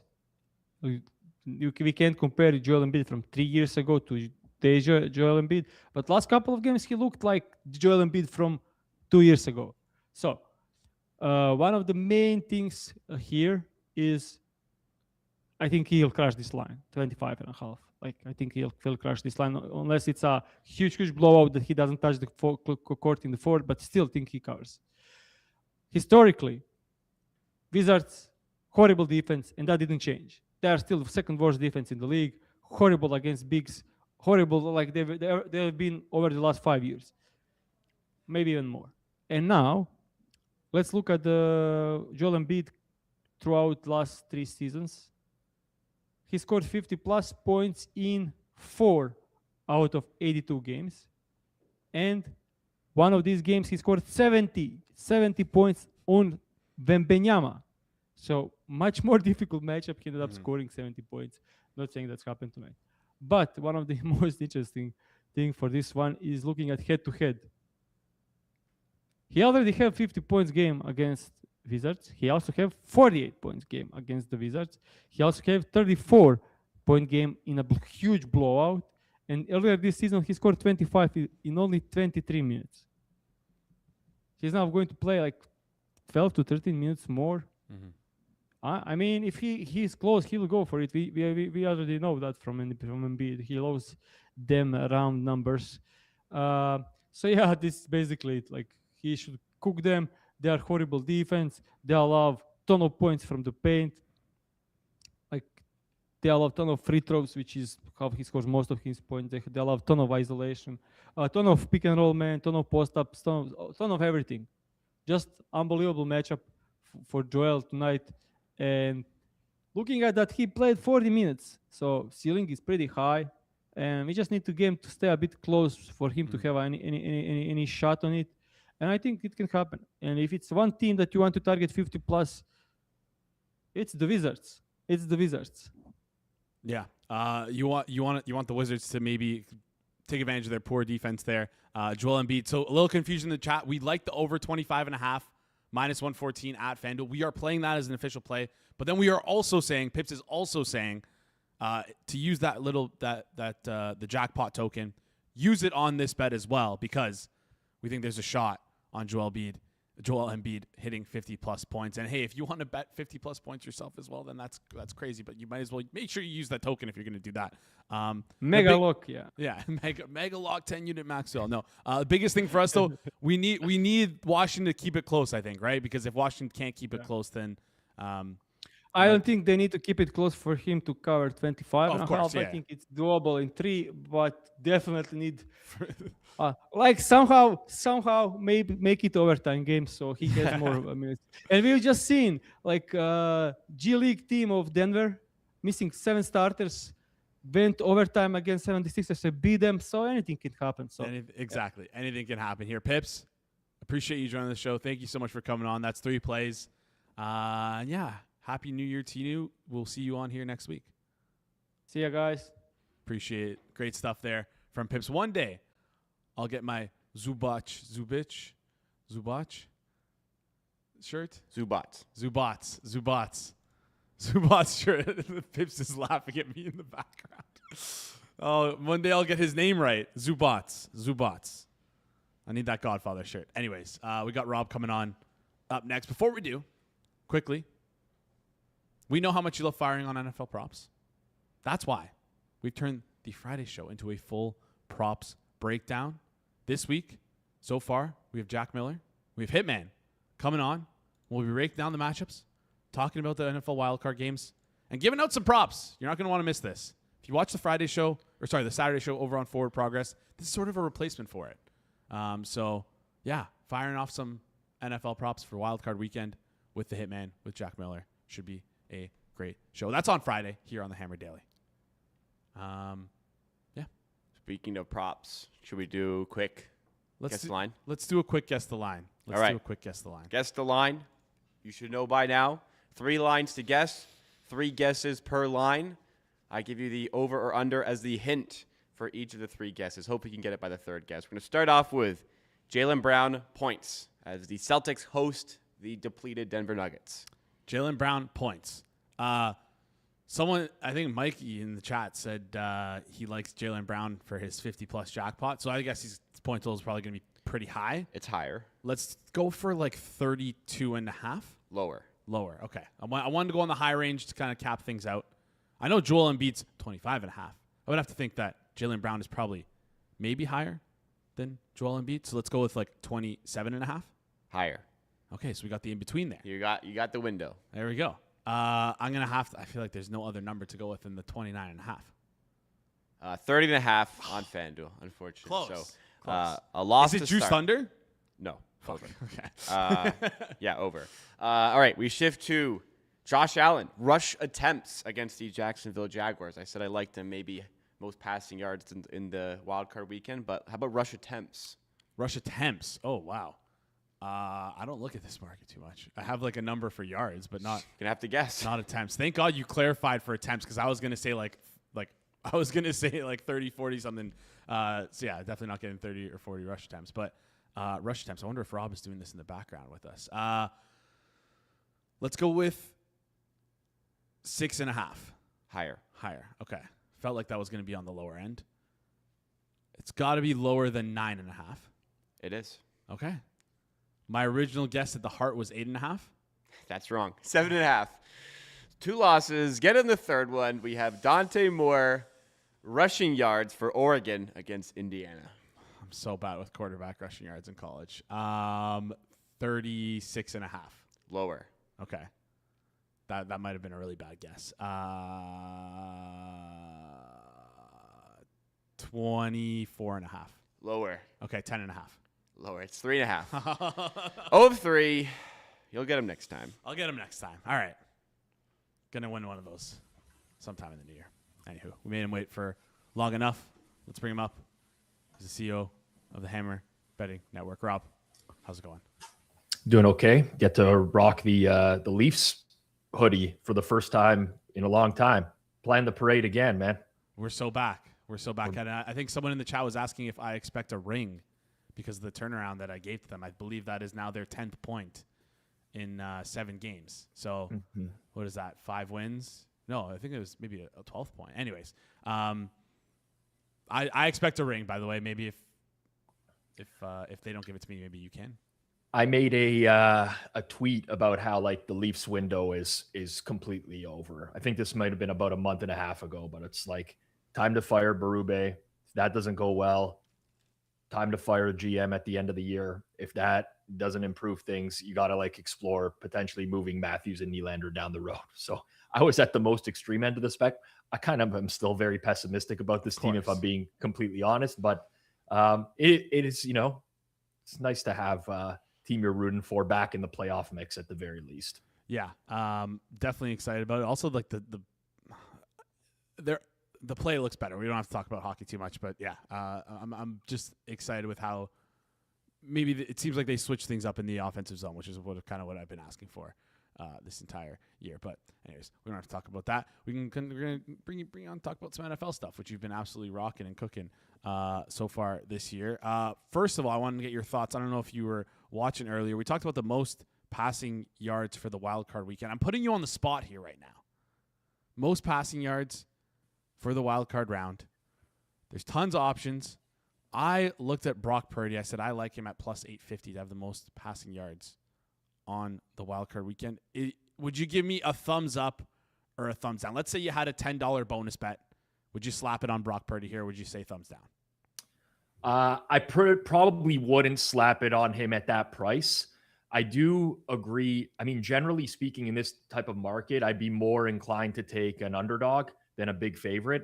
we can't compare Joel Embiid from 3 years ago to Joel Embiid, but last couple of games he looked like Joel Embiid from 2 years ago. So one of the main things here is I think he'll crash this line, 25.5. I think he'll crash this line unless it's a huge blowout that he doesn't touch the court in the fourth, but still think he covers. Historically, Wizards, horrible defense, and that didn't change. They are still the second worst defense in the league, horrible against bigs, horrible like they've been over the last 5 years, maybe even more. And now, let's look at the Joel Embiid throughout the last 3 seasons. He scored 50+ points in 4 out of 82 games. And one of these games, he scored 70 points on Wembanyama. So much more difficult matchup. He ended up scoring 70 points. Not saying that's happened tonight. But one of the most interesting thing for this one is looking at head-to-head. He already have 50 points game against Wizards. He also have 48 points game against the Wizards. He also have 34-point game in a huge blowout. And earlier this season, he scored 25 in only 23 minutes. He's now going to play 12 to 13 minutes more. I mean, if he's close, he'll go for it. We already know that from Embiid. He loves them round numbers. So yeah, this is basically it. He should cook them. They are horrible defense. They allow ton of points from the paint. They allow ton of free throws, which is how he scores most of his points. They allow ton of isolation, a ton of pick and roll man, ton of post ups, ton of everything. Just unbelievable matchup for Joel tonight. And looking at that, he played 40 minutes, so ceiling is pretty high. And we just need to get him to stay a bit close for him to have any shot on it. And I think it can happen. And if it's one team that you want to target 50+, it's the Wizards. It's the Wizards. Yeah. You want the Wizards to maybe take advantage of their poor defense there. Joel Embiid. So a little confusion in the chat. We like the over 25.5. -114 at FanDuel. We are playing that as an official play, but then we are also saying, Pips is also saying, to use that the jackpot token use it on this bet as well because we think there's a shot on Joel Embiid hitting 50-plus points. And, hey, if you want to bet 50-plus points yourself as well, then that's crazy. But you might as well make sure you use that token if you're going to do that. Mega lock, yeah. Yeah, mega lock 10-unit Maxwell. No, the biggest thing for us, though, we need Washington to keep it close, I think, right? Because if Washington can't keep it close, then I don't think they need to keep it close for him to cover 25 and of a half. course, yeah. I think it's doable in 3, but definitely need like somehow maybe make it overtime games so he gets more minutes. And we've just seen like G League team of Denver missing 7 starters went overtime against 76ers and beat them. So anything can happen. So exactly, anything can happen here. Pips, appreciate you joining the show. Thank you so much for coming on. That's 3 plays. Yeah. Happy New Year to you. We'll see you on here next week. See ya, guys. Appreciate it. Great stuff there from Pips. One day, I'll get my Zubac shirt. Zubats shirt. Pips is laughing at me in the background. Oh, one day I'll get his name right. Zubats. I need that Godfather shirt. Anyways, we got Rob coming on up next. Before we do, quickly, we know how much you love firing on NFL props. That's why we've turned the Friday show into a full props breakdown. This week, so far, we have Jack Miller. We have Hitman coming on. We'll be breaking down the matchups, talking about the NFL wildcard games, and giving out some props. You're not going to want to miss this. If you watch the Saturday show over on Forward Progress, this is sort of a replacement for it. So, yeah, firing off some NFL props for wildcard weekend with the Hitman, with Jack Miller. Should be a great show. That's on Friday here on the Hammer Daily. Yeah. Speaking of props, should we do quick guess the line? Let's do a quick guess the line. Guess the line. You should know by now. 3 lines to guess. 3 guesses per line. I give you the over or under as the hint for each of the 3 guesses. Hope we can get it by the 3rd guess. We're going to start off with Jaylen Brown points as the Celtics host the depleted Denver Nuggets. Jaylen Brown points. Someone, I think Mikey in the chat said he likes Jaylen Brown for his 50-plus jackpot. So I guess his point total is probably going to be pretty high. It's higher. Let's go for like 32.5. Lower. Okay. I wanted to go on the high range to kind of cap things out. I know Joel Embiid's 25.5. I would have to think that Jaylen Brown is probably maybe higher than Joel Embiid. So let's go with like 27.5. Higher. Okay, so we got the in-between there. You got the window. There we go. I'm going to have to, I feel like there's no other number to go with than the 29.5. 30.5 on FanDuel, unfortunately. Close. So Close. A loss. Is it Juice Thunder? No. Over. Okay. Yeah, over. All right, we shift to Josh Allen. Rush attempts against the Jacksonville Jaguars. I said I liked him maybe most passing yards in the wildcard weekend, but how about rush attempts? Rush attempts. Oh, wow. I don't look at this market too much. I have like a number for yards, but not gonna have to guess. Not attempts. Thank God you clarified for attempts because I was gonna say like 30, 40 something. So yeah, definitely not getting 30 or 40 rush attempts. But rush attempts. I wonder if Rob is doing this in the background with us. Let's go with 6.5. Higher. Okay. Felt like that was gonna be on the lower end. It's got to be lower than 9.5. It is. Okay. My original guess at the heart was 8.5. That's wrong. 7.5. 2 losses. Get in the 3rd one. We have Dante Moore rushing yards for Oregon against Indiana. I'm so bad with quarterback rushing yards in college. 36.5. Lower. Okay. That might have been a really bad guess. 24.5. Lower. Okay, 10.5. Lower. It's 3.5. 0 of 3. You'll get him next time. I'll get him next time. All right. Gonna win one of those sometime in the new year. Anywho, we made him wait for long enough. Let's bring him up. He's the CEO of the Hammer Betting Network. Rob, how's it going? Doing okay. Get to rock the Leafs hoodie for the first time in a long time. Plan the parade again, man. We're so back. And I think someone in the chat was asking if I expect a ring because of the turnaround that I gave to them. I believe that is now their 10th point in 7 games. So what is that? 5 wins? No, I think it was maybe a 12th point. Anyways, I I expect a ring, by the way. Maybe if they don't give it to me, maybe you can. I made a tweet about how like the Leafs window is completely over. I think this might have been about a month and a half ago, but it's like time to fire Berube. If that doesn't go well, time to fire the GM at the end of the year. If that doesn't improve things, you got to like explore potentially moving Matthews and Nylander down the road. So I was at the most extreme end of the spec. I kind of am still very pessimistic about this team, if I'm being completely honest, but it is, you know, it's nice to have team you're rooting for back in the playoff mix at the very least. Yeah, definitely excited about it. Also, like the play looks better. We don't have to talk about hockey too much, but yeah, I'm just excited with how maybe it seems like they switch things up in the offensive zone, which is what I've been asking for this entire year. But anyways, we don't have to talk about that. We're gonna bring on talk about some NFL stuff, which you've been absolutely rocking and cooking so far this year. First of all, I wanted to get your thoughts. I don't know if you were watching earlier. We talked about the most passing yards for the Wildcard weekend. I'm putting you on the spot here right now. Most passing yards for the Wildcard round. There's tons of options. I looked at Brock Purdy. I said I like him at plus 850 to have the most passing yards on the Wildcard weekend. Would you give me a thumbs up or a thumbs down? Let's say you had a $10 bonus bet. Would you slap it on Brock Purdy here, or would you say thumbs down? I probably wouldn't slap it on him at that price. I do agree. I mean, generally speaking, in this type of market, I'd be more inclined to take an underdog than a big favorite.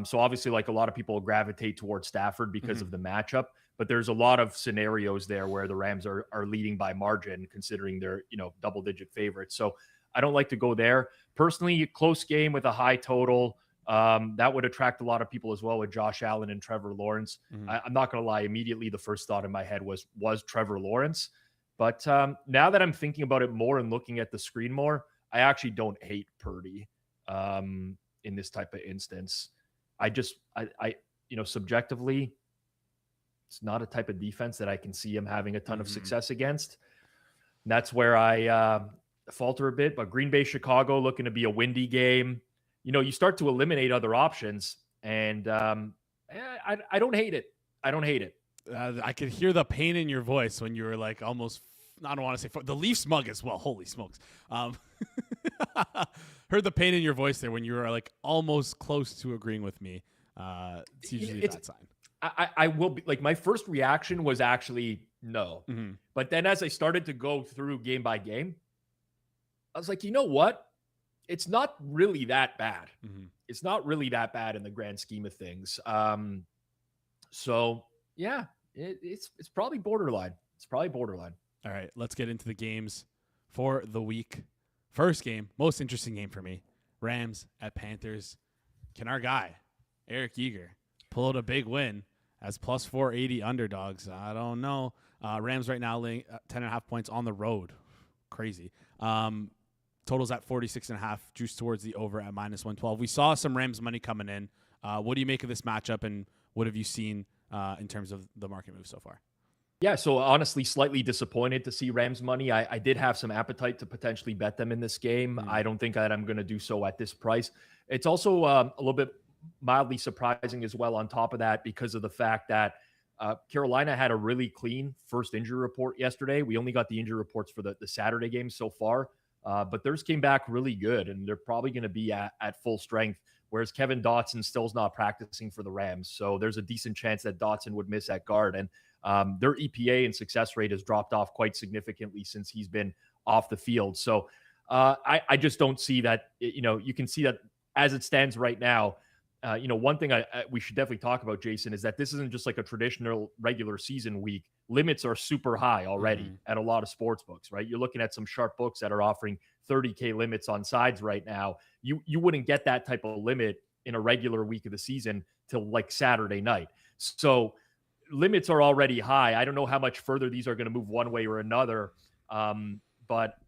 So obviously, like a lot of people gravitate towards Stafford because of the matchup, but there's a lot of scenarios there where the Rams are leading by margin, considering they're, you know, double-digit favorites. So I don't like to go there. Personally, a close game with a high total, that would attract a lot of people as well with Josh Allen and Trevor Lawrence. I'm not going to lie. Immediately, the first thought in my head was Trevor Lawrence. But now that I'm thinking about it more and looking at the screen more, I actually don't hate Purdy in this type of instance. I you know, subjectively, it's not a type of defense that I can see him having a ton of success against. And that's where I falter a bit. But Green Bay, Chicago, looking to be a windy game. You know, you start to eliminate other options, and I don't hate it. I don't hate it. I could hear the pain in your voice when you were like almost, I don't want to say, the Leafs mug as well. Holy smokes. Heard the pain in your voice there when you were like almost close to agreeing with me. It's usually a bad sign. I will be like, my first reaction was actually no. But then as I started to go through game by game, I was like, you know what? It's not really that bad. It's not really that bad in the grand scheme of things. So yeah, it's probably borderline. It's probably borderline. All right, let's get into the games for the week. First game, most interesting game for me, Rams at Panthers. Can our guy, Eric Eager, pull out a big win as plus 480 underdogs? I don't know. Rams right now laying 10.5 points on the road. Crazy. Totals at 46.5, juice towards the over at minus 112. We saw some Rams money coming in. What do you make of this matchup, and what have you seen in terms of the market move so far? Yeah, so honestly, slightly disappointed to see Rams money. I did have some appetite to potentially bet them in this game. I don't think that I'm going to do so at this price. It's also a little bit mildly surprising as well on top of that, because of the fact that Carolina had a really clean first injury report yesterday. We only got the injury reports for the Saturday games so far, but theirs came back really good, and they're probably going to be at full strength, whereas Kevin Dotson still's not practicing for the Rams. So there's a decent chance that Dotson would miss at guard. And their EPA and success rate has dropped off quite significantly since he's been off the field. So I just don't see that. You know, you can see that as it stands right now. You know, one thing we should definitely talk about, Jason, is that this isn't just like a traditional regular season week. Limits are super high already at a lot of sports books, right? You're looking at some sharp books that are offering 30K limits on sides right now. You wouldn't get that type of limit in a regular week of the season till like Saturday night. So limits are already high. I don't know how much further these are going to move one way or another. But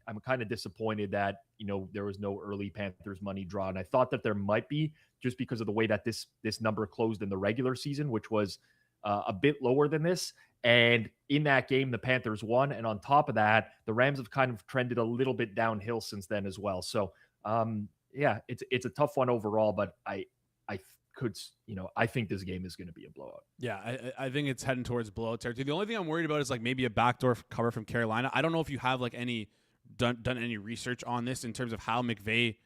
I'm kind of disappointed that, you know, there was no early Panthers money drawn. I thought that there might be, just because of the way that this number closed in the regular season, which was a bit lower than this. And in that game, the Panthers won. And on top of that, the Rams have kind of trended a little bit downhill since then as well. So yeah, it's a tough one overall, but I I think this game is going to be a blowout. Yeah, I think it's heading towards blowout territory. The only thing I'm worried about is like maybe a backdoor cover from Carolina. I don't know if you have like done any research on this in terms of how McVay,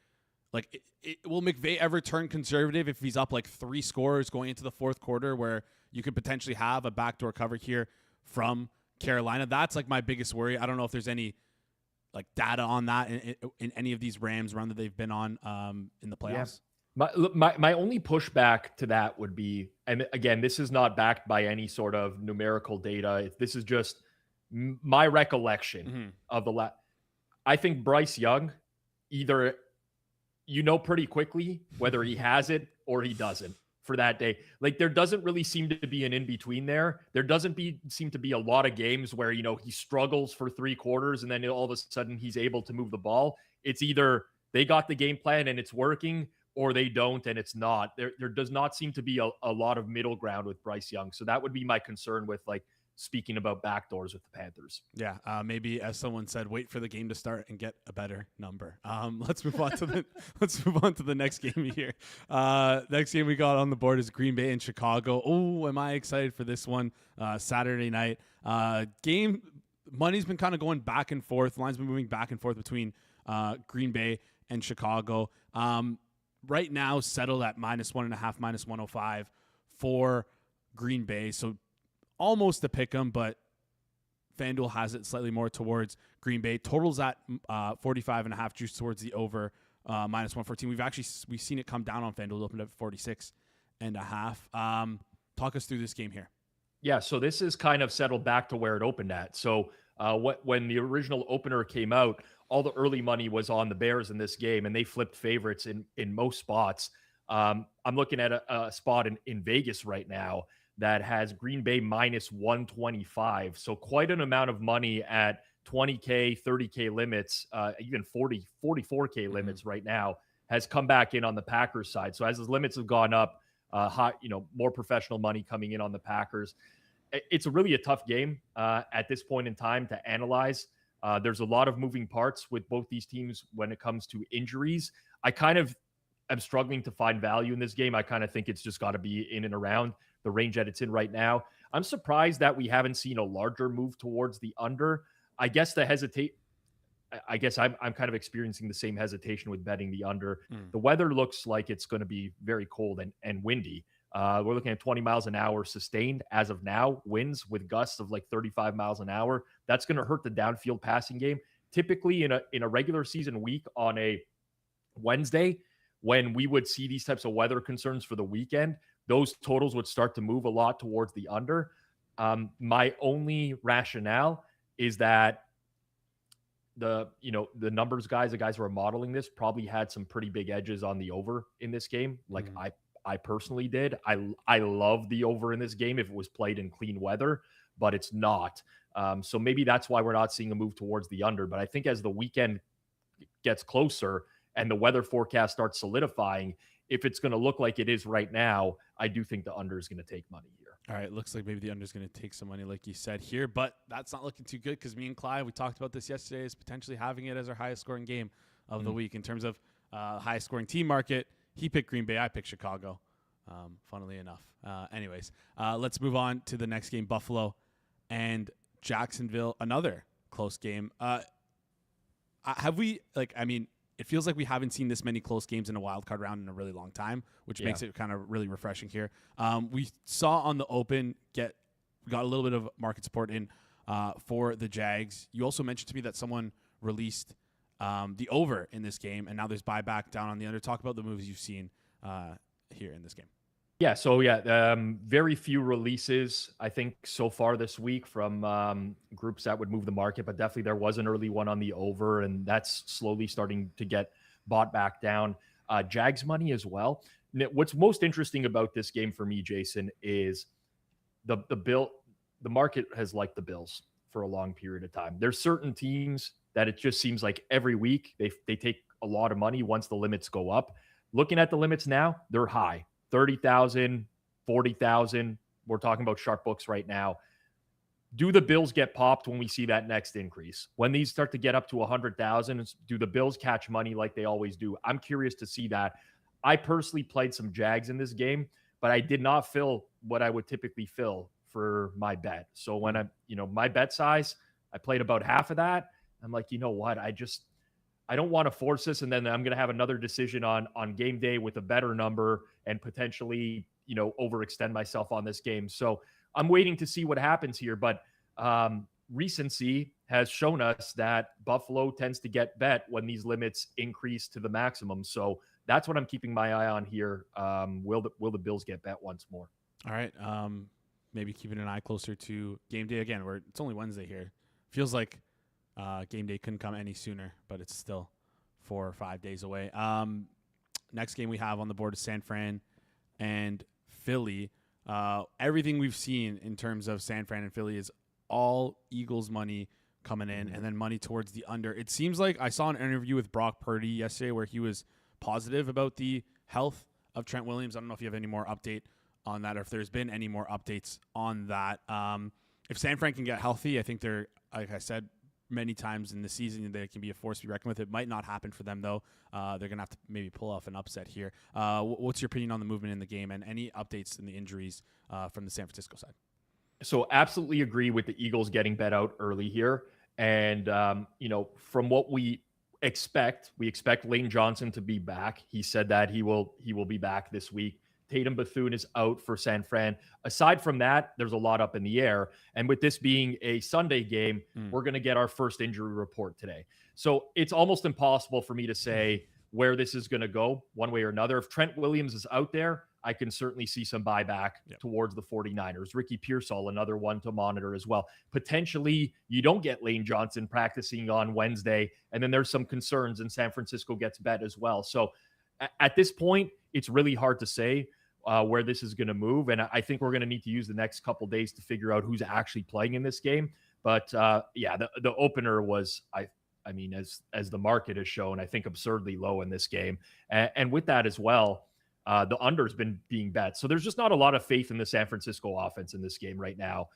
like, will McVay ever turn conservative if he's up like 3 scores going into the fourth quarter, where you could potentially have a backdoor cover here from Carolina? That's like my biggest worry. I don't know if there's any like data on that in any of these Rams run that they've been on in the playoffs. Yeah. My only pushback to that would be, and again, this is not backed by any sort of numerical data. This is just my recollection of the I think Bryce Young, either pretty quickly whether he has it or he doesn't for that day. Like, there doesn't really seem to be an in-between there. There doesn't seem to be a lot of games where, he struggles for 3 quarters and then all of a sudden he's able to move the ball. It's either they got the game plan and it's working, or they don't and it's not. There does not seem to be a lot of middle ground with Bryce Young. So that would be my concern with, like, speaking about backdoors with the Panthers. Yeah, maybe, as someone said, wait for the game to start and get a better number. Let's move on to the next game here. Next game we got on the board is Green Bay and Chicago. Oh, am I excited for this one? Saturday night game. Money's been kind of going back and forth. Line's been moving back and forth between Green Bay and Chicago. Right now, settled at -1.5, -105 for Green Bay. So almost a pick 'em, but FanDuel has it slightly more towards Green Bay. Totals at 45.5, juice towards the over, -114. We've seen it come down on FanDuel. It opened up 46.5. Talk us through this game here. Yeah, so this is kind of settled back to where it opened at. So when the original opener came out, all the early money was on the Bears in this game, and they flipped favorites in most spots. I'm looking at a spot in Vegas right now that has Green Bay -125. So quite an amount of money at 20K, 30K limits, even 44K limits right now, has come back in on the Packers side. So as the limits have gone up, more professional money coming in on the Packers. It's really a tough game at this point in time to analyze. There's a lot of moving parts with both these teams when it comes to injuries. I kind of am struggling to find value in this game. I kind of think it's just got to be in and around the range that it's in right now. I'm surprised that we haven't seen a larger move towards the under. I guess I'm kind of experiencing the same hesitation with betting the under. The weather looks like it's going to be very cold and windy. We're looking at 20 miles an hour sustained as of now, winds with gusts of like 35 miles an hour. That's going to hurt the downfield passing game. Typically in a regular season week on a Wednesday, when we would see these types of weather concerns for the weekend, those totals would start to move a lot towards the under. My only rationale is that the numbers guys, the guys who are modeling this, probably had some pretty big edges on the over in this game. Like I personally did. I love the over in this game if it was played in clean weather, but it's not. So maybe that's why we're not seeing a move towards the under. But I think as the weekend gets closer and the weather forecast starts solidifying, if it's going to look like it is right now, I do think the under is going to take money here. All right, looks like maybe the under is going to take some money, like you said here, but that's not looking too good because me and Clyde, we talked about this yesterday, is potentially having it as our highest scoring game of the week in terms of highest scoring team market. He picked Green Bay, I picked Chicago, funnily enough. Anyways, let's move on to the next game, Buffalo and Jacksonville, another close game. It feels like we haven't seen this many close games in a wild card round in a really long time, which makes it kind of really refreshing here. We saw on the open got a little bit of market support in for the Jags. You also mentioned to me that someone released the over in this game, and now there's buyback down on the under. Talk about the moves you've seen here in this game. Yeah, so very few releases, I think, so far this week from groups that would move the market, but definitely there was an early one on the over, and that's slowly starting to get bought back down. Jags money as well. What's most interesting about this game for me, Jason, is the market has liked the Bills for a long period of time. There's certain teams that it just seems like every week they take a lot of money once the limits go up. Looking at the limits now, they're high. 30,000, 40,000. We're talking about sharp books right now. Do the Bills get popped when we see that next increase? When these start to get up to 100,000, do the Bills catch money like they always do? I'm curious to see that. I personally played some Jags in this game, but I did not fill what I would typically fill for my bet. So when I'm, my bet size, I played about half of that. I'm like, you know what? I don't want to force this. And then I'm going to have another decision on game day with a better number and potentially, overextend myself on this game. So I'm waiting to see what happens here. But recency has shown us that Buffalo tends to get bet when these limits increase to the maximum. So that's what I'm keeping my eye on here. Will the Bills get bet once more? All right. Maybe keeping an eye closer to game day again. It's only Wednesday here. Feels like game day couldn't come any sooner, but it's still 4 or 5 days away. Next game we have on the board is San Fran and Philly. Everything we've seen in terms of San Fran and Philly is all Eagles money coming in, and then money towards the under. It seems like I saw an interview with Brock Purdy yesterday where he was positive about the health of Trent Williams. I don't know if you have any more update on that or if there's been any more updates on that. If San Fran can get healthy, I think they're, like I said many times in the season, they can be a force to be reckoned with. It might not happen for them, though. They're going to have to maybe pull off an upset here. What's your opinion on the movement in the game and any updates in the injuries from the San Francisco side? So absolutely agree with the Eagles getting bet out early here. And, from what we expect Lane Johnson to be back. He said that he will be back this week. Tatum Bethune is out for San Fran. Aside from that, there's a lot up in the air. And with this being a Sunday game, we're going to get our first injury report today. So it's almost impossible for me to say where this is going to go one way or another. If Trent Williams is out there, I can certainly see some buyback towards the 49ers. Ricky Pearsall, another one to monitor as well. Potentially, you don't get Lane Johnson practicing on Wednesday, and then there's some concerns, and San Francisco gets bet as well. So at this point, it's really hard to say where this is going to move, and I think we're going to need to use the next couple days to figure out who's actually playing in this game. But the opener was, I mean, as the market has shown, I think absurdly low in this game, and with that as well. The under's been being bet. So there's just not a lot of faith in the San Francisco offense in this game right now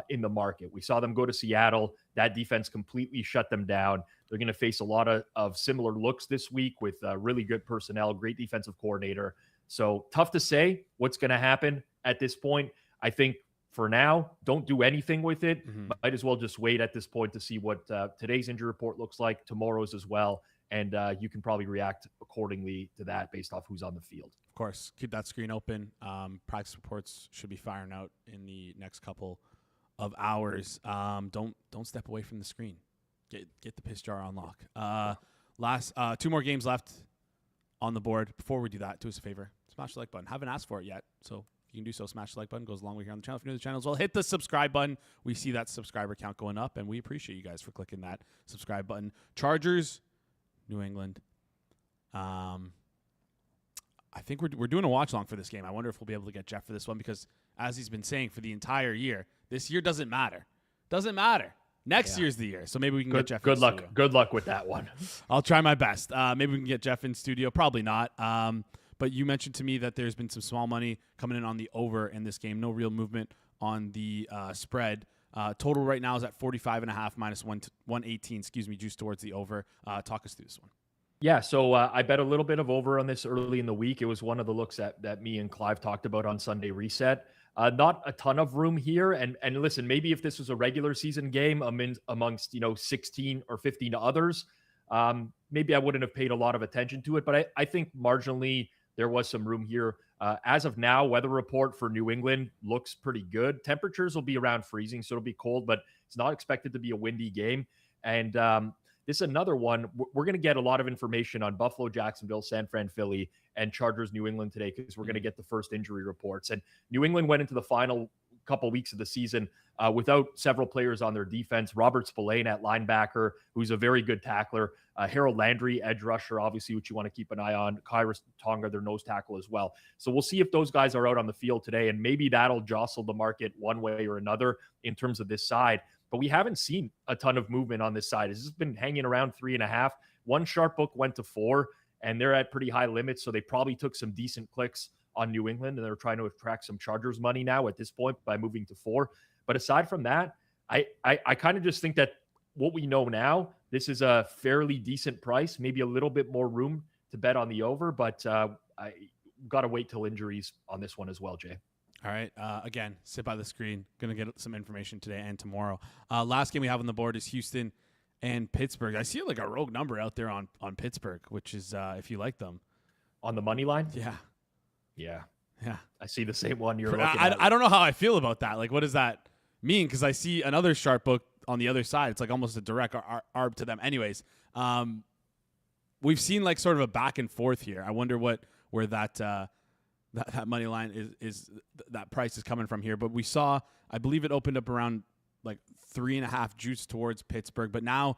in the market. We saw them go to Seattle. That defense completely shut them down. They're going to face a lot of similar looks this week with really good personnel, great defensive coordinator. So tough to say what's going to happen at this point. I think for now, don't do anything with it. Might as well just wait at this point to see what today's injury report looks like, tomorrow's as well. And you can probably react accordingly to that based off who's on the field. Of course, keep that screen open. Practice reports should be firing out in the next couple of hours. Don't step away from the screen. Get the piss jar on lock. Last 2 more games left on the board. Before we do that, do us a favor. Smash the like button. Haven't asked for it yet, so if you can do so, smash the like button. Goes a long way here on the channel. If you're new to the channel as well, hit the subscribe button. We see that subscriber count going up, and we appreciate you guys for clicking that subscribe button. Chargers, New England. I think we're doing a watch long for this game. I wonder if we'll be able to get Jeff for this one because, as he's been saying for the entire year, this year doesn't matter. Doesn't matter. Next year's the year, so maybe we can get Jeff. Good luck. Good luck with that one. I'll try my best. Maybe we can get Jeff in studio. Probably not. But you mentioned to me that there's been some small money coming in on the over in this game. No real movement on the spread. Total right now is at 45.5 minus 118. Juice towards the over. Talk us through this one. Yeah, so I bet a little bit of over on this early in the week. It was one of the looks that me and Clive talked about on Sunday Reset. Not a ton of room here. And listen, maybe if this was a regular season game amongst 16 or 15 others, maybe I wouldn't have paid a lot of attention to it. But I think marginally there was some room here. As of now, weather report for New England looks pretty good. Temperatures will be around freezing, so it'll be cold, but it's not expected to be a windy game. And this is another one. We're going to get a lot of information on Buffalo, Jacksonville, San Fran, Philly, and Chargers, New England today because we're going to get the first injury reports. And New England went into the final couple weeks of the season without several players on their defense. Robert Spillane at linebacker, who's a very good tackler. Harold Landry, edge rusher, obviously, which you want to keep an eye on. Kyrus Tonga, their nose tackle as well. So we'll see if those guys are out on the field today, and maybe that'll jostle the market one way or another in terms of this side. But we haven't seen a ton of movement on this side. It's just been hanging around 3.5. One sharp book went to 4, and they're at pretty high limits, so they probably took some decent clicks on New England, and they're trying to attract some Chargers money now at this point by moving to 4. But aside from that, I kind of just think that what we know now, this is a fairly decent price, maybe a little bit more room to bet on the over, but I got to wait till injuries on this one as well, Jay. All right. Again, sit by the screen. Going to get some information today and tomorrow. Last game we have on the board is Houston and Pittsburgh. I see like a rogue number out there on Pittsburgh, which is if you like them. On the money line? Yeah. Yeah. Yeah. I see the same one you're looking at. I don't know how I feel about that. Like, what does that mean? Because I see another sharp book on the other side. It's like almost a direct arb to them. Anyways, we've seen like sort of a back and forth here. I wonder where that money line is that price is coming from here. But we saw, I believe it opened up around like 3.5 juice towards Pittsburgh, but now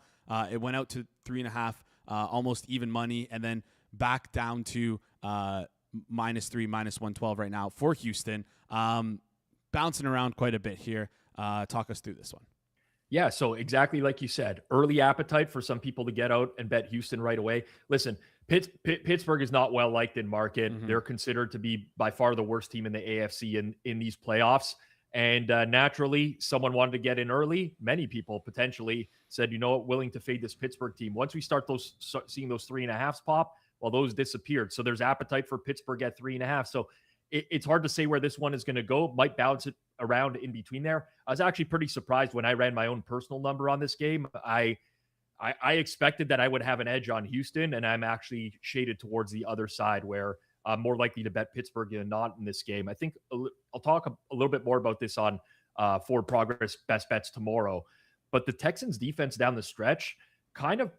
it went out to 3.5, almost even money, and then back down to -3, -112 right now for Houston. Bouncing around quite a bit here. Talk us through this one. Yeah, so exactly like you said, early appetite for some people to get out and bet Houston right away. Listen, Pittsburgh is not well liked in market. Mm-hmm. They're considered to be by far the worst team in the AFC in these playoffs. And naturally, someone wanted to get in early. Many people potentially said, you know what, willing to fade this Pittsburgh team. Once we start seeing those 3.5s pop, well, those disappeared. So there's appetite for Pittsburgh at 3.5. So it's hard to say where this one is going to go. Might bounce it around in between there. I was actually pretty surprised when I ran my own personal number on this game. I expected that I would have an edge on Houston, and I'm actually shaded towards the other side where I'm more likely to bet Pittsburgh than not in this game. I think I'll talk a little bit more about this on Forward Progress Best Bets tomorrow. But the Texans defense down the stretch kind of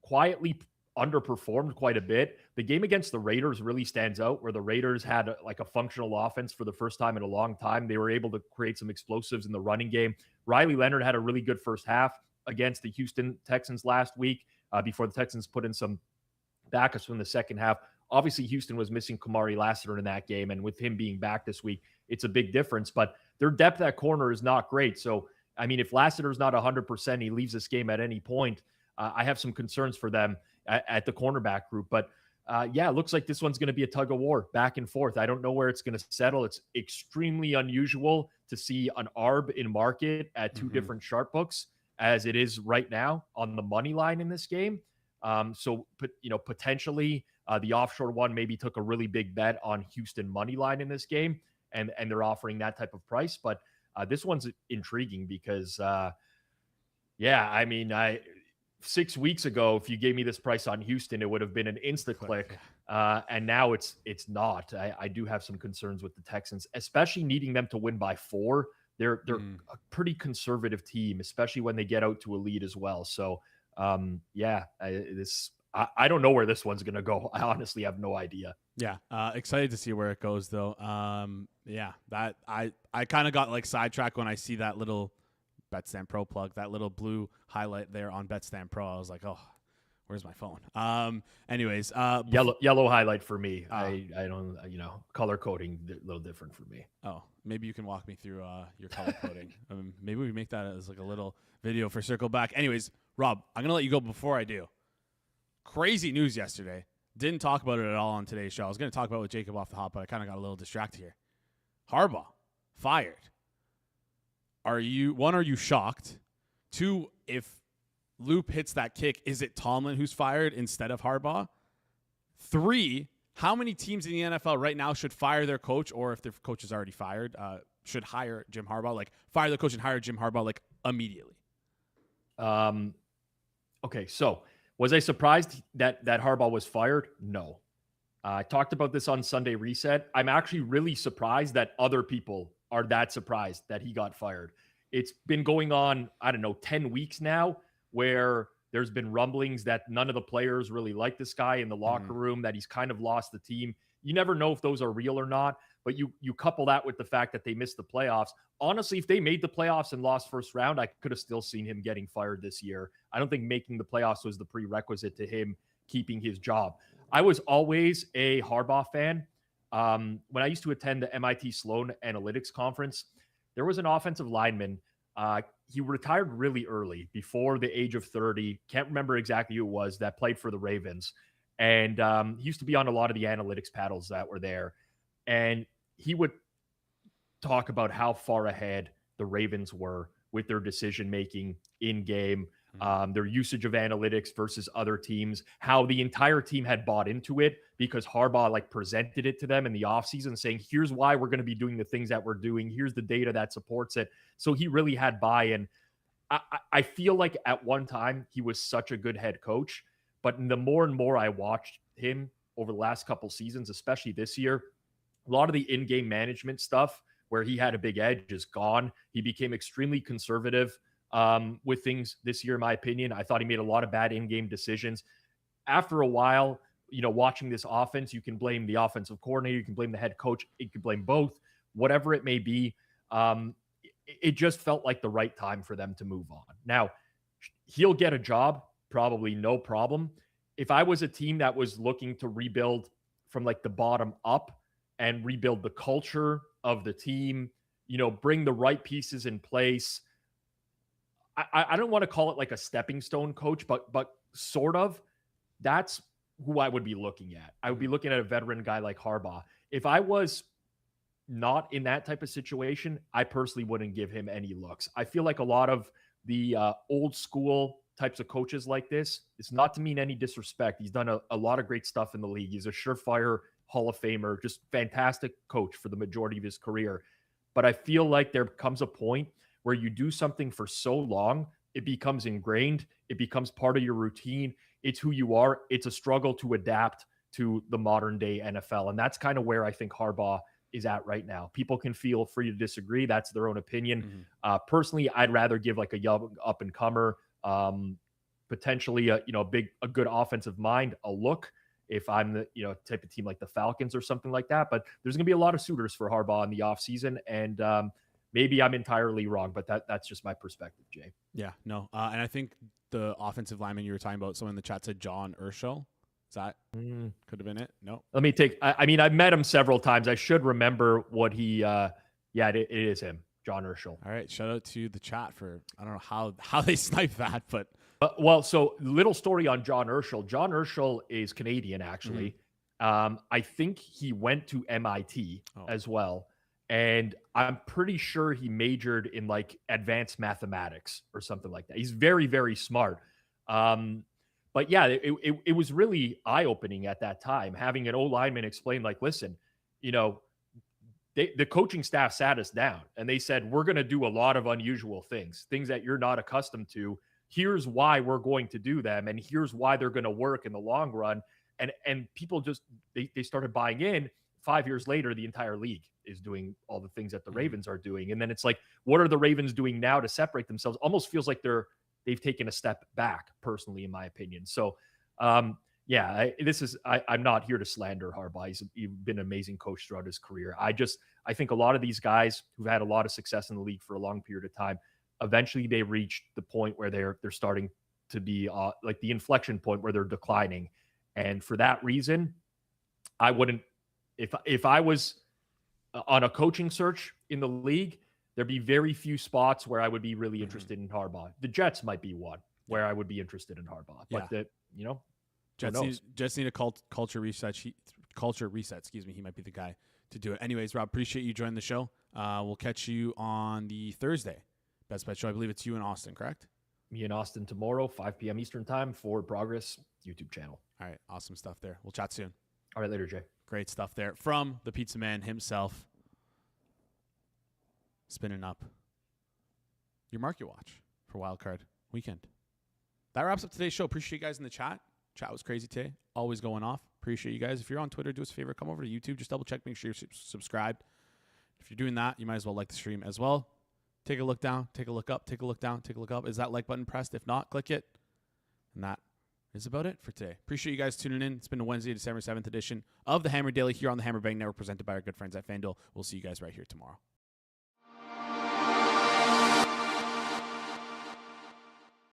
quietly underperformed quite a bit. The game against the Raiders really stands out, where the Raiders had a functional offense for the first time in a long time. They were able to create some explosives in the running game. Riley Leonard had a really good first half against the Houston Texans last week before the Texans put in some backups from the second half. Obviously, Houston was missing Kamari Lassiter in that game, and with him being back this week, it's a big difference. But their depth at corner is not great. So, I mean, if Lassiter's not 100%, he leaves this game at any point. I have some concerns for them at the cornerback group. But yeah, it looks like this one's going to be a tug of war back and forth. I don't know where it's going to settle. It's extremely unusual to see an ARB in market at two different sharp books as it is right now on the money line in this game. So, potentially the offshore one maybe took a really big bet on Houston money line in this game, and they're offering that type of price. But this one's intriguing because, yeah, I mean, 6 weeks ago, if you gave me this price on Houston, it would have been an insta-click. And now it's not. I do have some concerns with the Texans, especially needing them to win by 4. They're a pretty conservative team, especially when they get out to a lead as well. So, yeah, I don't know where this one's going to go. I honestly have no idea. Yeah. Excited to see where it goes, though. Yeah, that I kind of got like sidetracked when I see that little BetStamp Pro plug, that little blue highlight there on BetStamp Pro. I was like, oh, where's my phone? Anyways, yellow highlight for me. I don't, color coding a little different for me. Oh, maybe you can walk me through your color coding. Maybe we make that as like a little video for Circle Back. Anyways, Rob, I'm gonna let you go before I do. Crazy news yesterday. Didn't talk about it at all on today's show. I was gonna talk about it with Jacob off the hop, but I kind of got a little distracted here. Harbaugh fired. Are you shocked? 2, if Loop hits that kick, is it Tomlin who's fired instead of Harbaugh? 3, how many teams in the NFL right now should fire their coach, or if their coach is already fired, should hire Jim Harbaugh? Like, fire the coach and hire Jim Harbaugh, like, immediately. Okay, so was I surprised that Harbaugh was fired? No. I talked about this on Sunday Reset. I'm actually really surprised that other people are that surprised that he got fired. It's been going on, 10 weeks now, where there's been rumblings that none of the players really like this guy in the locker room, that he's kind of lost the team. You never know if those are real or not, but you couple that with the fact that they missed the playoffs. Honestly, if they made the playoffs and lost first round, I could have still seen him getting fired this year. I don't think making the playoffs was the prerequisite to him keeping his job. I was always a Harbaugh fan. When I used to attend the MIT Sloan Analytics Conference, there was an offensive lineman. He retired really early, before the age of 30. Can't remember exactly who it was, that played for the Ravens. And he used to be on a lot of the analytics paddles that were there. And he would talk about how far ahead the Ravens were with their decision-making in game. their usage of analytics versus other teams, how the entire team had bought into it because Harbaugh like presented it to them in the offseason saying, here's why we're going to be doing the things that we're doing. Here's the data that supports it. So he really had buy-in. I feel like at one time he was such a good head coach, but the more and more I watched him over the last couple seasons, especially this year, a lot of the in-game management stuff where he had a big edge is gone. He became extremely conservative with things this year, in my opinion. I thought he made a lot of bad in-game decisions. After a while, watching this offense, you can blame the offensive coordinator, you can blame the head coach, you can blame both, whatever it may be. It just felt like the right time for them to move on. Now, he'll get a job, probably no problem. If I was a team that was looking to rebuild from like the bottom up and rebuild the culture of the team, bring the right pieces in place, I don't want to call it like a stepping stone coach, but sort of, that's who I would be looking at. I would be looking at a veteran guy like Harbaugh. If I was not in that type of situation, I personally wouldn't give him any looks. I feel like a lot of the old school types of coaches like this, it's not to mean any disrespect. He's done a lot of great stuff in the league. He's a surefire Hall of Famer, just fantastic coach for the majority of his career. But I feel like there comes a point where you do something for so long, it becomes ingrained. It becomes part of your routine. It's who you are. It's a struggle to adapt to the modern day NFL. And that's kind of where I think Harbaugh is at right now. People can feel free to disagree. That's their own opinion. Personally, I'd rather give like a young up and comer, potentially a good offensive mind a look if I'm the type of team like the Falcons or something like that. But there's going to be a lot of suitors for Harbaugh in the offseason, and maybe I'm entirely wrong, but that's just my perspective, Jay. Yeah, no, and I think the offensive lineman you were talking about, someone in the chat said John Urschel. Is that could have been it? No. Let me take. I mean, I've met him several times. I should remember what he. Yeah, it is him, John Urschel. All right, shout out to the chat for I don't know how they sniped that, but well, so little story on John Urschel. John Urschel is Canadian, actually. I think he went to MIT as well, and I'm pretty sure he majored in like advanced mathematics or something like that. He's very, very smart. But yeah, it was really eye-opening at that time, having an O-lineman explain, like, listen, the coaching staff sat us down and they said, we're going to do a lot of unusual things that you're not accustomed to. Here's why we're going to do them, and here's why they're going to work in the long run. And people just, they started buying in. 5 years later, the entire league is doing all the things that the Ravens are doing. And then it's like, what are the Ravens doing now to separate themselves? Almost feels like they've taken a step back, personally, in my opinion. So, I'm not here to slander Harbaugh. He's been an amazing coach throughout his career. I think a lot of these guys who've had a lot of success in the league for a long period of time, eventually they reach the point where they're starting to be like the inflection point where they're declining. And for that reason, I wouldn't, if I was on a coaching search in the league, there'd be very few spots where I would be really interested in Harbaugh. The Jets might be one where I would be interested in Harbaugh. But Jets need a culture reset. Excuse me. He might be the guy to do it. Anyways, Rob, appreciate you joining the show. We'll catch you on the Thursday Best Bet Show. I believe it's you in Austin, correct? Me in Austin tomorrow, 5 p.m. Eastern time, Forward Progress YouTube channel. All right. Awesome stuff there. We'll chat soon. All right. Later, Jay. Great stuff there from the pizza man himself. Spinning up your market watch for Wildcard weekend. That wraps up today's show. Appreciate you guys in the chat. Chat was crazy today. Always going off. Appreciate you guys. If you're on Twitter, do us a favor. Come over to YouTube. Just double check. Make sure you're subscribed. If you're doing that, you might as well like the stream as well. Take a look down. Take a look up. Take a look down. Take a look up. Is that like button pressed? If not, click it. And that is about it for today. Appreciate you guys tuning in. It's been a Wednesday, December 7th edition of the Hammer Daily here on the Hammer Bank Network, presented by our good friends at FanDuel. We'll see you guys right here tomorrow.